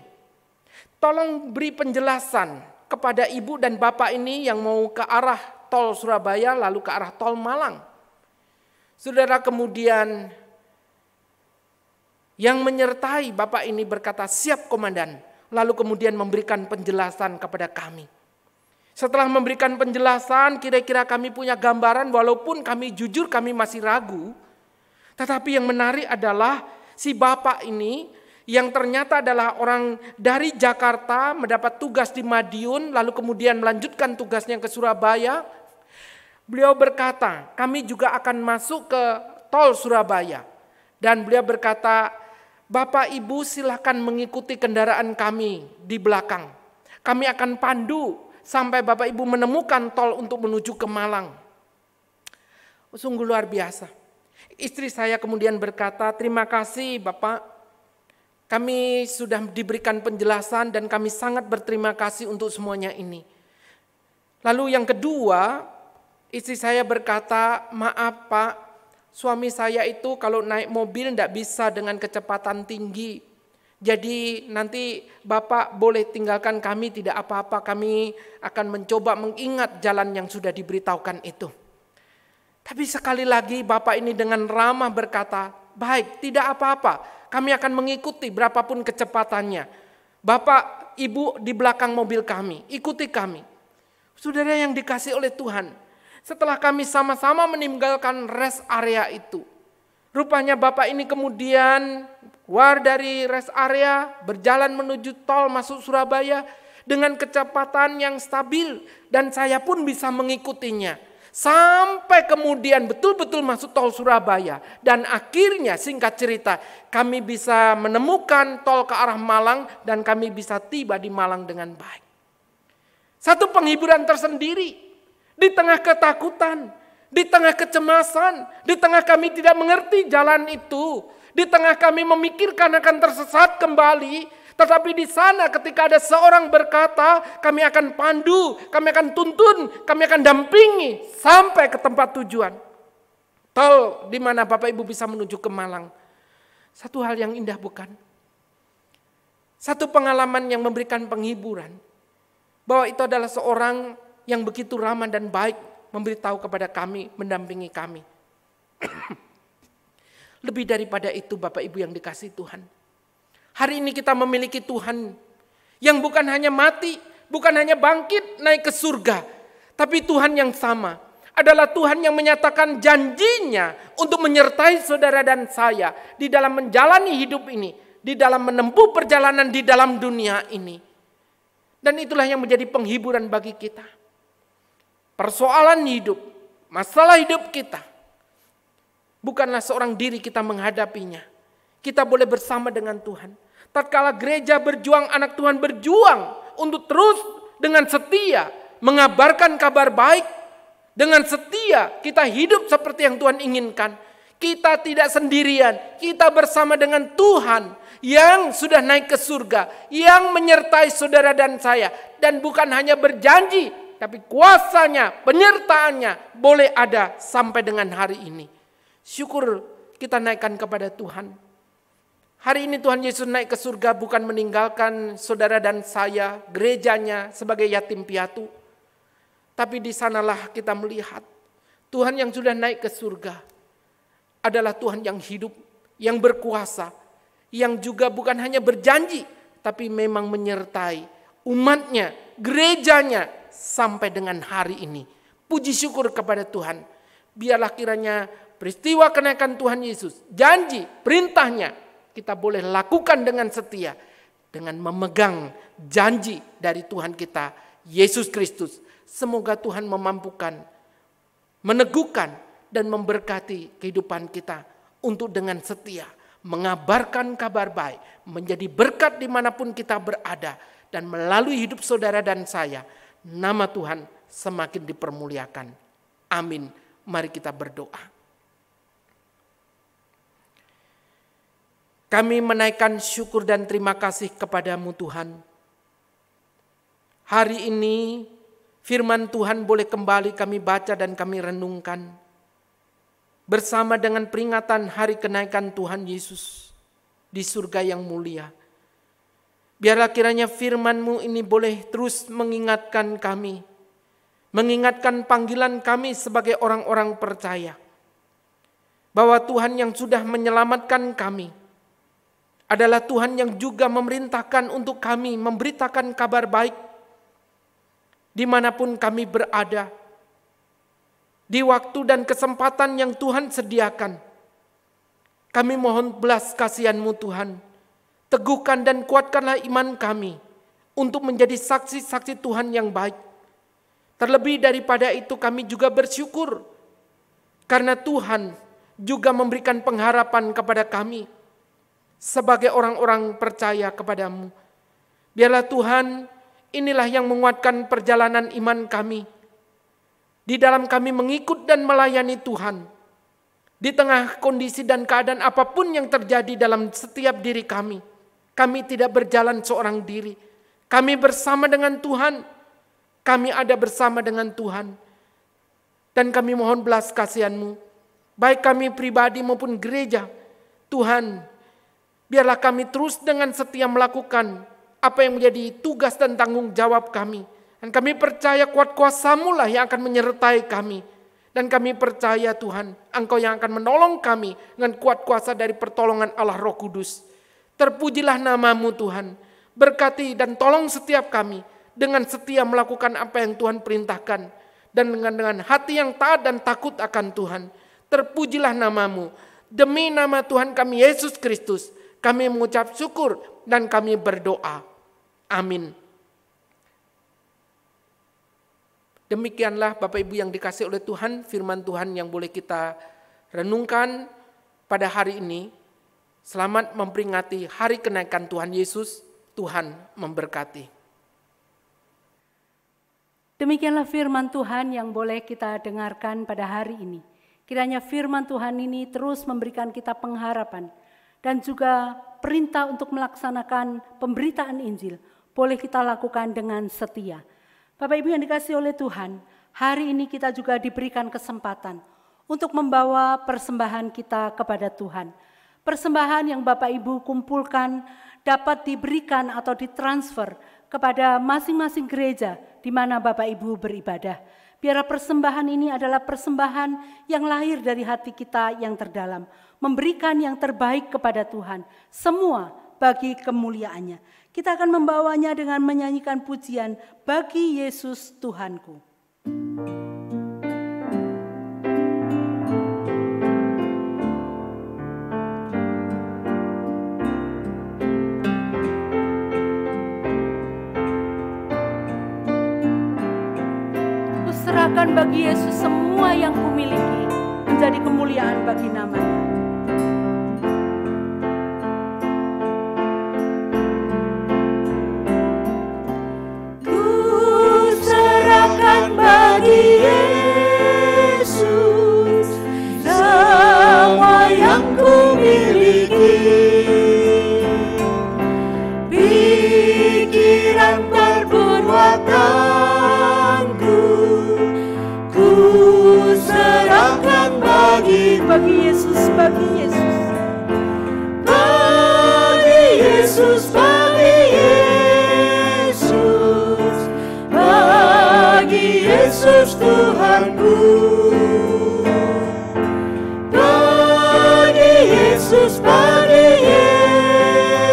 "Tolong beri penjelasan kepada ibu dan bapak ini yang mau ke arah tol Surabaya lalu ke arah tol Malang." Saudara, kemudian yang menyertai bapak ini berkata, "Siap komandan." Lalu kemudian memberikan penjelasan kepada kami. Setelah memberikan penjelasan, kira-kira kami punya gambaran, walaupun kami jujur kami masih ragu. Tetapi yang menarik adalah si bapak ini yang ternyata adalah orang dari Jakarta mendapat tugas di Madiun, lalu kemudian melanjutkan tugasnya ke Surabaya. Beliau berkata, "Kami juga akan masuk ke tol Surabaya." Dan beliau berkata, "Bapak Ibu silakan mengikuti kendaraan kami di belakang. Kami akan pandu sampai Bapak Ibu menemukan tol untuk menuju ke Malang." Sungguh luar biasa. Istri saya kemudian berkata, "Terima kasih Bapak. Kami sudah diberikan penjelasan dan kami sangat berterima kasih untuk semuanya ini. Lalu yang kedua, istri saya berkata, maaf Pak, suami saya itu kalau naik mobil tidak bisa dengan kecepatan tinggi. Jadi nanti Bapak boleh tinggalkan kami, tidak apa-apa, kami akan mencoba mengingat jalan yang sudah diberitahukan itu. Tapi sekali lagi Bapak ini dengan ramah berkata, baik, tidak apa-apa, kami akan mengikuti berapapun kecepatannya. Bapak, Ibu di belakang mobil kami, ikuti kami. Saudara yang dikasih oleh Tuhan, setelah kami sama-sama meninggalkan rest area itu, rupanya Bapak ini kemudian keluar dari rest area, berjalan menuju tol masuk Surabaya dengan kecepatan yang stabil dan saya pun bisa mengikutinya. Sampai kemudian betul-betul masuk tol Surabaya. Dan akhirnya singkat cerita kami bisa menemukan tol ke arah Malang dan kami bisa tiba di Malang dengan baik. Satu penghiburan tersendiri di tengah ketakutan, di tengah kecemasan, di tengah kami tidak mengerti jalan itu, di tengah kami memikirkan akan tersesat kembali. Tetapi di sana ketika ada seorang berkata, kami akan pandu, kami akan tuntun, kami akan dampingi sampai ke tempat tujuan. Tol di mana Bapak Ibu bisa menuju ke Malang. Satu hal yang indah bukan? Satu pengalaman yang memberikan penghiburan. Bahwa itu adalah seorang yang begitu ramah dan baik memberitahu kepada kami, mendampingi kami. Lebih daripada itu Bapak Ibu yang dikasihi Tuhan. Hari ini kita memiliki Tuhan yang bukan hanya mati, bukan hanya bangkit naik ke surga. Tapi Tuhan yang sama adalah Tuhan yang menyatakan janjinya untuk menyertai saudara dan saya di dalam menjalani hidup ini, di dalam menempuh perjalanan di dalam dunia ini. Dan itulah yang menjadi penghiburan bagi kita. Persoalan hidup, masalah hidup kita, bukanlah seorang diri kita menghadapinya. Kita boleh bersama dengan Tuhan. Tatkala gereja berjuang, anak Tuhan berjuang untuk terus dengan setia mengabarkan kabar baik. Dengan setia kita hidup seperti yang Tuhan inginkan. Kita tidak sendirian, kita bersama dengan Tuhan yang sudah naik ke surga, yang menyertai saudara dan saya. Dan bukan hanya berjanji, tapi kuasanya, penyertaannya boleh ada sampai dengan hari ini. Syukur kita naikkan kepada Tuhan. Hari ini Tuhan Yesus naik ke surga bukan meninggalkan saudara dan saya, gerejanya sebagai yatim piatu. Tapi di sanalah kita melihat Tuhan yang sudah naik ke surga adalah Tuhan yang hidup, yang berkuasa, yang juga bukan hanya berjanji, tapi memang menyertai umatnya, gerejanya sampai dengan hari ini. Puji syukur kepada Tuhan. Biarlah kiranya peristiwa kenaikan Tuhan Yesus, janji, perintahnya, kita boleh lakukan dengan setia, dengan memegang janji dari Tuhan kita, Yesus Kristus. Semoga Tuhan memampukan, meneguhkan, dan memberkati kehidupan kita untuk dengan setia mengabarkan kabar baik, menjadi berkat dimanapun kita berada, dan melalui hidup saudara dan saya, nama Tuhan semakin dipermuliakan. Amin. Mari kita berdoa. Kami menaikkan syukur dan terima kasih kepada-Mu Tuhan. Hari ini firman Tuhan boleh kembali kami baca dan kami renungkan. Bersama dengan peringatan hari kenaikan Tuhan Yesus di surga yang mulia. Biarlah kiranya firman-Mu ini boleh terus mengingatkan kami. Mengingatkan panggilan kami sebagai orang-orang percaya. Bahwa Tuhan yang sudah menyelamatkan kami adalah Tuhan yang juga memerintahkan untuk kami memberitakan kabar baik dimanapun kami berada, di waktu dan kesempatan yang Tuhan sediakan. Kami mohon belas kasihan-Mu Tuhan, teguhkan dan kuatkanlah iman kami untuk menjadi saksi-saksi Tuhan yang baik. Terlebih daripada itu kami juga bersyukur karena Tuhan juga memberikan pengharapan kepada kami sebagai orang-orang percaya kepada-Mu. Biarlah Tuhan, inilah yang menguatkan perjalanan iman kami. Di dalam kami mengikut dan melayani Tuhan. Di tengah kondisi dan keadaan apapun yang terjadi dalam setiap diri kami. Kami tidak berjalan seorang diri. Kami bersama dengan Tuhan. Kami ada bersama dengan Tuhan. Dan kami mohon belas kasihan-Mu, baik kami pribadi maupun gereja. Tuhan, biarlah kami terus dengan setia melakukan apa yang menjadi tugas dan tanggung jawab kami. Dan kami percaya kuat kuasa-Mu lah yang akan menyertai kami. Dan kami percaya Tuhan, Engkau yang akan menolong kami dengan kuat kuasa dari pertolongan Allah Roh Kudus. Terpujilah nama-Mu Tuhan. Berkati dan tolong setiap kami dengan setia melakukan apa yang Tuhan perintahkan. Dan dengan hati yang taat dan takut akan Tuhan. Terpujilah nama-Mu. Demi nama Tuhan kami Yesus Kristus, kami mengucap syukur dan kami berdoa. Amin. Demikianlah Bapak Ibu yang dikasihi oleh Tuhan, firman Tuhan yang boleh kita renungkan pada hari ini. Selamat memperingati hari kenaikan Tuhan Yesus. Tuhan memberkati. Demikianlah firman Tuhan yang boleh kita dengarkan pada hari ini. Kiranya firman Tuhan ini terus memberikan kita pengharapan dan juga perintah untuk melaksanakan pemberitaan Injil boleh kita lakukan dengan setia. Bapak Ibu yang dikasihi oleh Tuhan, hari ini kita juga diberikan kesempatan untuk membawa persembahan kita kepada Tuhan. Persembahan yang Bapak Ibu kumpulkan dapat diberikan atau ditransfer kepada masing-masing gereja di mana Bapak Ibu beribadah. Biarlah persembahan ini adalah persembahan yang lahir dari hati kita yang terdalam. Memberikan yang terbaik kepada Tuhan. Semua bagi kemuliaannya. Kita akan membawanya dengan menyanyikan pujian bagi Yesus Tuhanku. Serahkan bagi Yesus semua yang kumiliki menjadi kemuliaan bagi nama-Nya. Ku serahkan bagi Yesus semua yang kumiliki, pikiran perbuatanku. Serahkan bagi Yesus, bagi Yesus. Bagi Yesus, bagi Yesus. Bagi Yesus Tuhanku. Bagi Yesus, bagi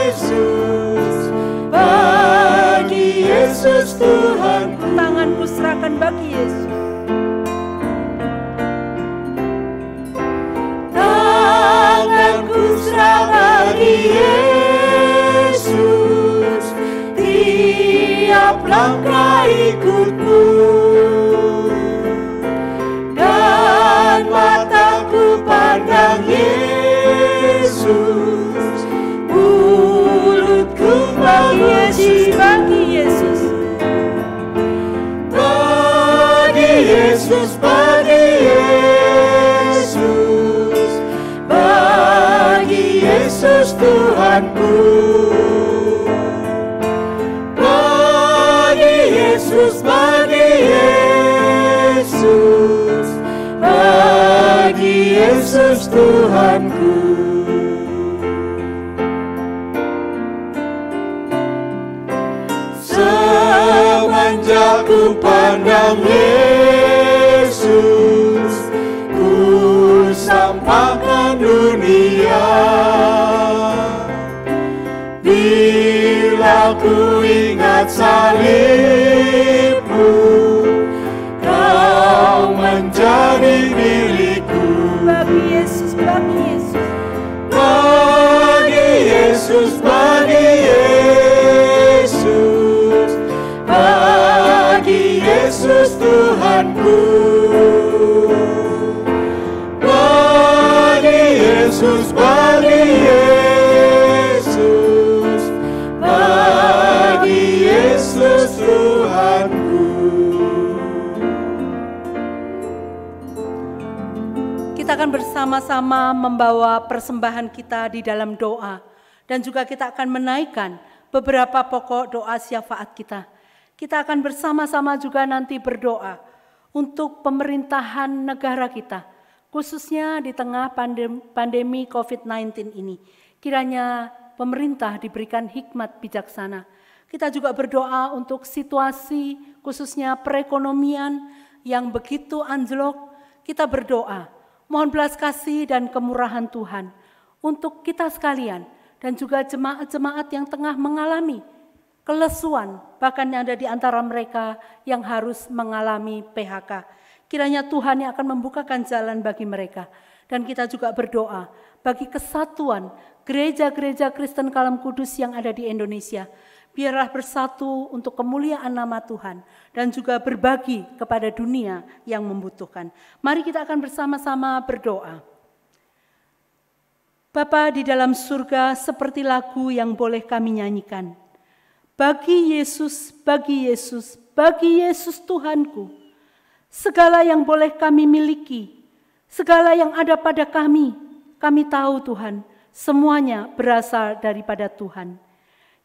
Yesus. Bagi Yesus Tuhanku. Tanganku serahkan bagi Yesus. Bagi Yesus, tiap langkah ikutmu, dan mataku pandang Yesus, mulutku memuji bagi Yesus, bagi Yesus, bagi Yesus, bagi Yesus Tuhanku. Bagi Yesus, bagi Yesus, bagi Yesus Tuhanku. Semenjak ku pandang Yesus, ku sampaikan dunia. Bila ku ingat salibmu, kau menjadi milikku. Bagi Yesus, bagi Yesus. Bagi Yesus, bagi Yesus. Bagi Yesus Tuhanku. Bagi Yesus, bagi Yesus. Bagi Yesus Tuhanku. Kita akan bersama-sama membawa persembahan kita di dalam doa. dan juga kita akan menaikkan beberapa pokok doa syafaat kita. Kita akan bersama-sama juga nanti berdoa untuk pemerintahan negara kita, khususnya di tengah pandemi COVID-19 ini. Kiranya pemerintah diberikan hikmat bijaksana. Kita juga berdoa untuk situasi khususnya perekonomian yang begitu anjlok. Kita berdoa, mohon belas kasih dan kemurahan Tuhan untuk kita sekalian dan juga jemaat-jemaat yang tengah mengalami kelesuan, bahkan ada di antara mereka yang harus mengalami PHK. Kiranya Tuhan yang akan membukakan jalan bagi mereka. Dan kita juga berdoa bagi kesatuan gereja-gereja Kristen Kalam Kudus yang ada di Indonesia. Biarlah bersatu untuk kemuliaan nama Tuhan dan juga berbagi kepada dunia yang membutuhkan. Mari kita akan bersama-sama berdoa. Bapa di dalam surga, seperti lagu yang boleh kami nyanyikan. Bagi Yesus, bagi Yesus, bagi Yesus Tuhanku, segala yang boleh kami miliki, segala yang ada pada kami tahu Tuhan, semuanya berasal daripada Tuhan.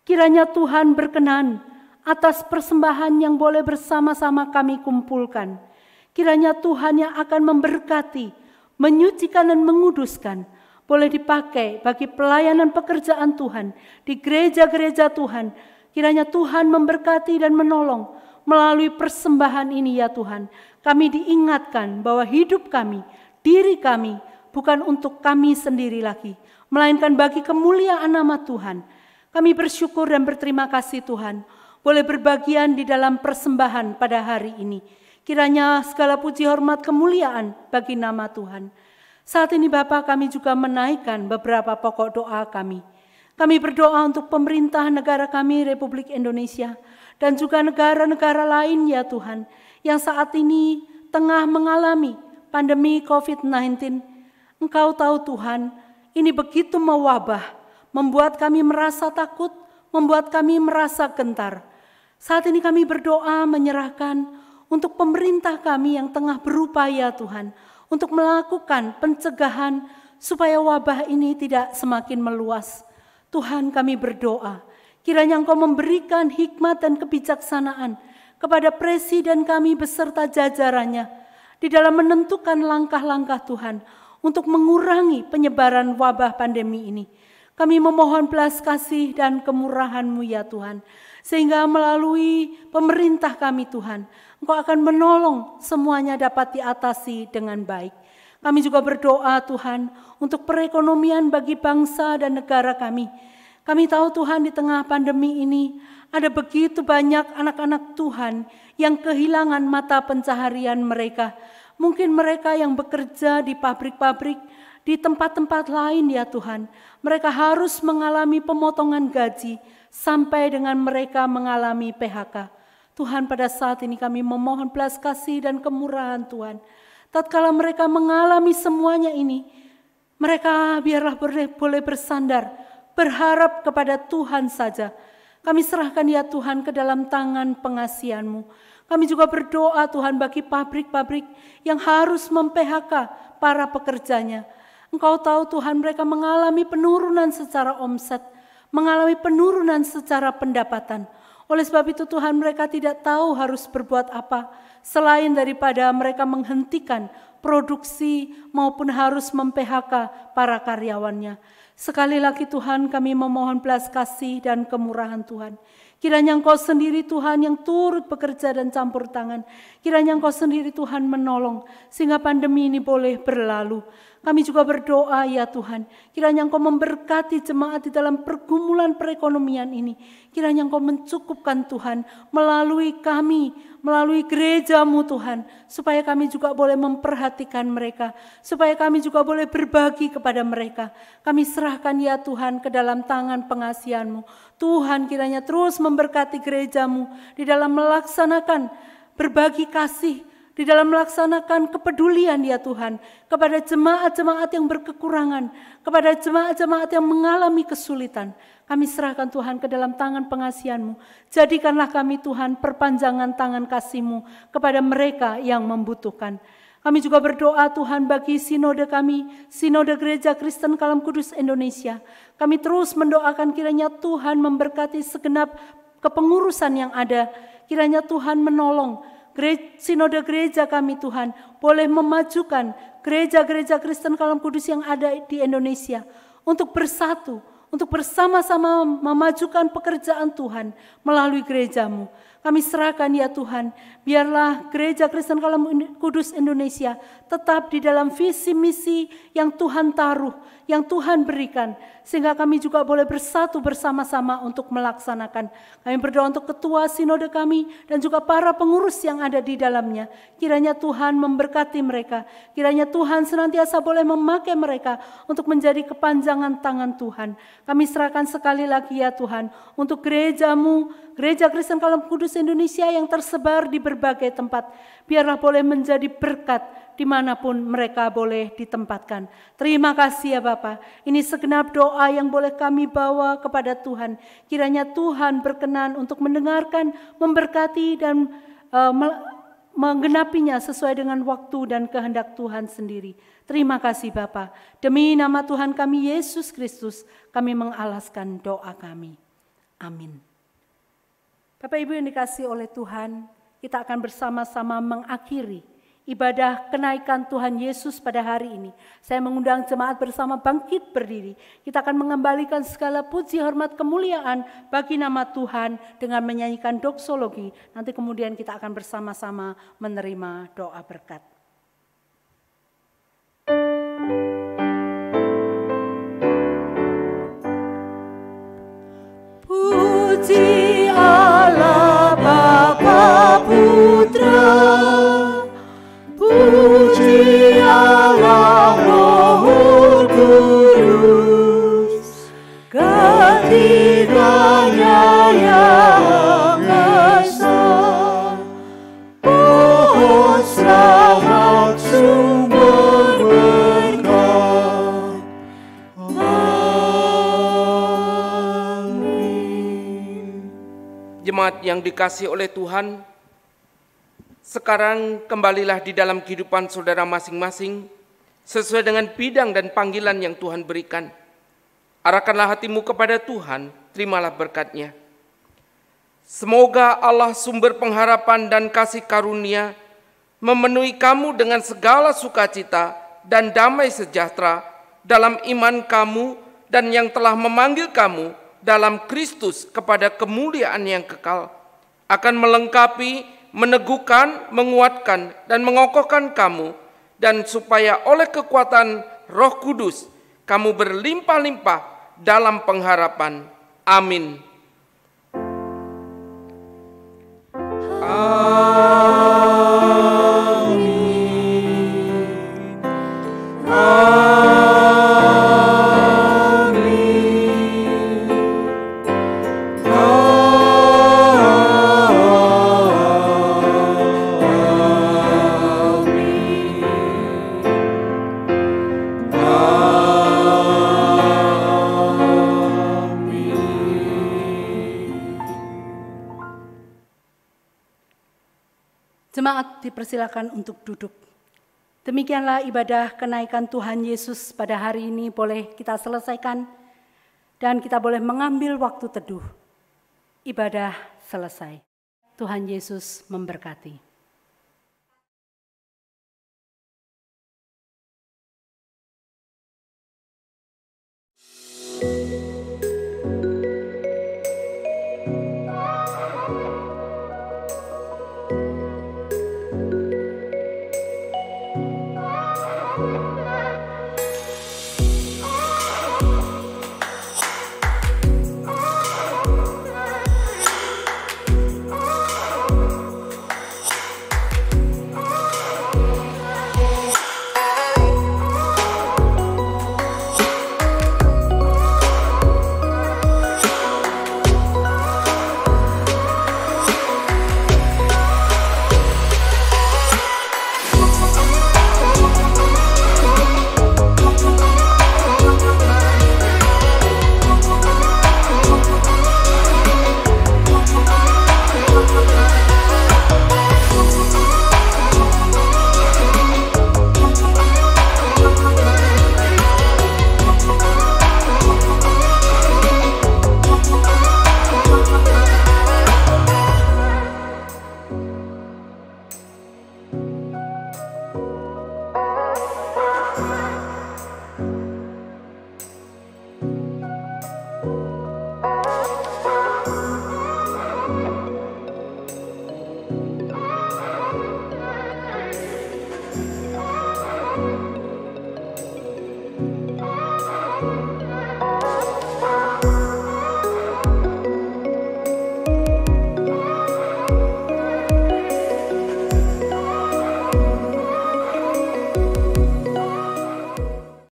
Kiranya Tuhan berkenan atas persembahan yang boleh bersama-sama kami kumpulkan. Kiranya Tuhan yang akan memberkati, menyucikan dan menguduskan, boleh dipakai bagi pelayanan pekerjaan Tuhan di gereja-gereja Tuhan. Kiranya Tuhan memberkati dan menolong melalui persembahan ini ya Tuhan. Kami diingatkan bahwa hidup kami, diri kami bukan untuk kami sendiri lagi, melainkan bagi kemuliaan nama Tuhan. Kami bersyukur dan berterima kasih Tuhan, boleh berbagian di dalam persembahan pada hari ini. Kiranya segala puji hormat kemuliaan bagi nama Tuhan. Saat ini Bapa, kami juga menaikkan beberapa pokok doa kami. Kami berdoa untuk pemerintah negara kami, Republik Indonesia, dan juga negara-negara lain ya Tuhan, yang saat ini tengah mengalami pandemi COVID-19. Engkau tahu Tuhan, ini begitu mewabah, membuat kami merasa takut, membuat kami merasa gentar. Saat ini kami berdoa menyerahkan untuk pemerintah kami yang tengah berupaya Tuhan, untuk melakukan pencegahan supaya wabah ini tidak semakin meluas. Tuhan, kami berdoa, kiranya Engkau memberikan hikmat dan kebijaksanaan kepada presiden kami beserta jajarannya di dalam menentukan langkah-langkah Tuhan untuk mengurangi penyebaran wabah pandemi ini. Kami memohon belas kasih dan kemurahan-Mu ya Tuhan, sehingga melalui pemerintah kami Tuhan, Engkau akan menolong semuanya dapat diatasi dengan baik. Kami juga berdoa Tuhan untuk perekonomian bagi bangsa dan negara kami. Kami tahu Tuhan di tengah pandemi ini ada begitu banyak anak-anak Tuhan yang kehilangan mata pencaharian mereka. Mungkin mereka yang bekerja di pabrik-pabrik, di tempat-tempat lain ya Tuhan. Mereka harus mengalami pemotongan gaji sampai dengan mereka mengalami PHK. Tuhan, pada saat ini kami memohon belas kasih dan kemurahan Tuhan. Tatkala mereka mengalami semuanya ini, mereka biarlah boleh bersandar, berharap kepada Tuhan saja. Kami serahkan ya Tuhan ke dalam tangan pengasihan-Mu. Kami juga berdoa Tuhan bagi pabrik-pabrik yang harus mem-PHK para pekerjanya. Engkau tahu Tuhan, mereka mengalami penurunan secara omset, mengalami penurunan secara pendapatan. Oleh sebab itu Tuhan, mereka tidak tahu harus berbuat apa selain daripada mereka menghentikan produksi maupun harus mem-PHK para karyawannya. Sekali lagi Tuhan, kami memohon belas kasih dan kemurahan Tuhan. Kiranya Engkau sendiri Tuhan yang turut bekerja dan campur tangan. Kiranya Engkau sendiri Tuhan menolong sehingga pandemi ini boleh berlalu. Kami juga berdoa ya Tuhan, kiranya Engkau memberkati jemaat di dalam pergumulan perekonomian ini. Kiranya Engkau mencukupkan Tuhan melalui kami, melalui gereja-Mu Tuhan, supaya kami juga boleh memperhatikan mereka, supaya kami juga boleh berbagi kepada mereka. Kami serahkan ya Tuhan ke dalam tangan pengasihan-Mu. Tuhan, kiranya terus memberkati gereja-Mu di dalam melaksanakan berbagi kasih, di dalam melaksanakan kepedulian ya Tuhan kepada jemaat-jemaat yang berkekurangan, kepada jemaat-jemaat yang mengalami kesulitan. Kami serahkan Tuhan ke dalam tangan pengasihan-Mu. Jadikanlah kami Tuhan perpanjangan tangan kasih-Mu kepada mereka yang membutuhkan. Kami juga berdoa Tuhan bagi sinode kami, Sinode Gereja Kristen Kalam Kudus Indonesia. Kami terus mendoakan kiranya Tuhan memberkati segenap kepengurusan yang ada. Kiranya Tuhan menolong sinode gereja kami Tuhan, boleh memajukan gereja-gereja Kristen Kalam Kudus yang ada di Indonesia untuk bersatu, untuk bersama-sama memajukan pekerjaan Tuhan melalui gerejamu. Kami serahkan ya Tuhan, biarlah gereja Kristen Kalam Kudus Indonesia tetap di dalam visi misi yang Tuhan taruh, yang Tuhan berikan. Sehingga kami juga boleh bersatu bersama-sama untuk melaksanakan. Kami berdoa untuk ketua sinode kami dan juga para pengurus yang ada di dalamnya. Kiranya Tuhan memberkati mereka. Kiranya Tuhan senantiasa boleh memakai mereka untuk menjadi kepanjangan tangan Tuhan. Kami serahkan sekali lagi ya Tuhan untuk gerejamu, Gereja Kristen Kalam Kudus Indonesia yang tersebar di berbagai tempat. Biarlah boleh menjadi berkat dimanapun mereka boleh ditempatkan. Terima kasih ya Bapa. Ini segenap doa yang boleh kami bawa kepada Tuhan. Kiranya Tuhan berkenan untuk mendengarkan, memberkati dan menggenapinya sesuai dengan waktu dan kehendak Tuhan sendiri. Terima kasih Bapa. Demi nama Tuhan kami Yesus Kristus, kami mengalaskan doa kami. Amin. Bapak Ibu yang dikasihi oleh Tuhan, kita akan bersama-sama mengakhiri ibadah kenaikan Tuhan Yesus pada hari ini. Saya mengundang jemaat bersama bangkit berdiri. Kita akan mengembalikan segala puji, hormat, kemuliaan bagi nama Tuhan dengan menyanyikan doksologi. Nanti kemudian kita akan bersama-sama menerima doa berkat. Puji Allah Bapa Putra, puji Allah Roh Kudus, ketiganya yang esa, pohon selamat sumber berkat. Jemaat yang dikasihi oleh Tuhan, sekarang kembalilah di dalam kehidupan saudara masing-masing sesuai dengan bidang dan panggilan yang Tuhan berikan. Arahkanlah hatimu kepada Tuhan, terimalah berkat-Nya. Semoga Allah sumber pengharapan dan kasih karunia memenuhi kamu dengan segala sukacita dan damai sejahtera dalam iman kamu dan yang telah memanggil kamu dalam Kristus kepada kemuliaan yang kekal, akan melengkapi, meneguhkan, menguatkan, dan mengokohkan kamu, dan supaya oleh kekuatan Roh Kudus kamu berlimpah-limpah dalam pengharapan. Amin. Jemaat dipersilakan untuk duduk. Demikianlah ibadah kenaikan Tuhan Yesus pada hari ini boleh kita selesaikan dan kita boleh mengambil waktu teduh. Ibadah selesai. Tuhan Yesus memberkati.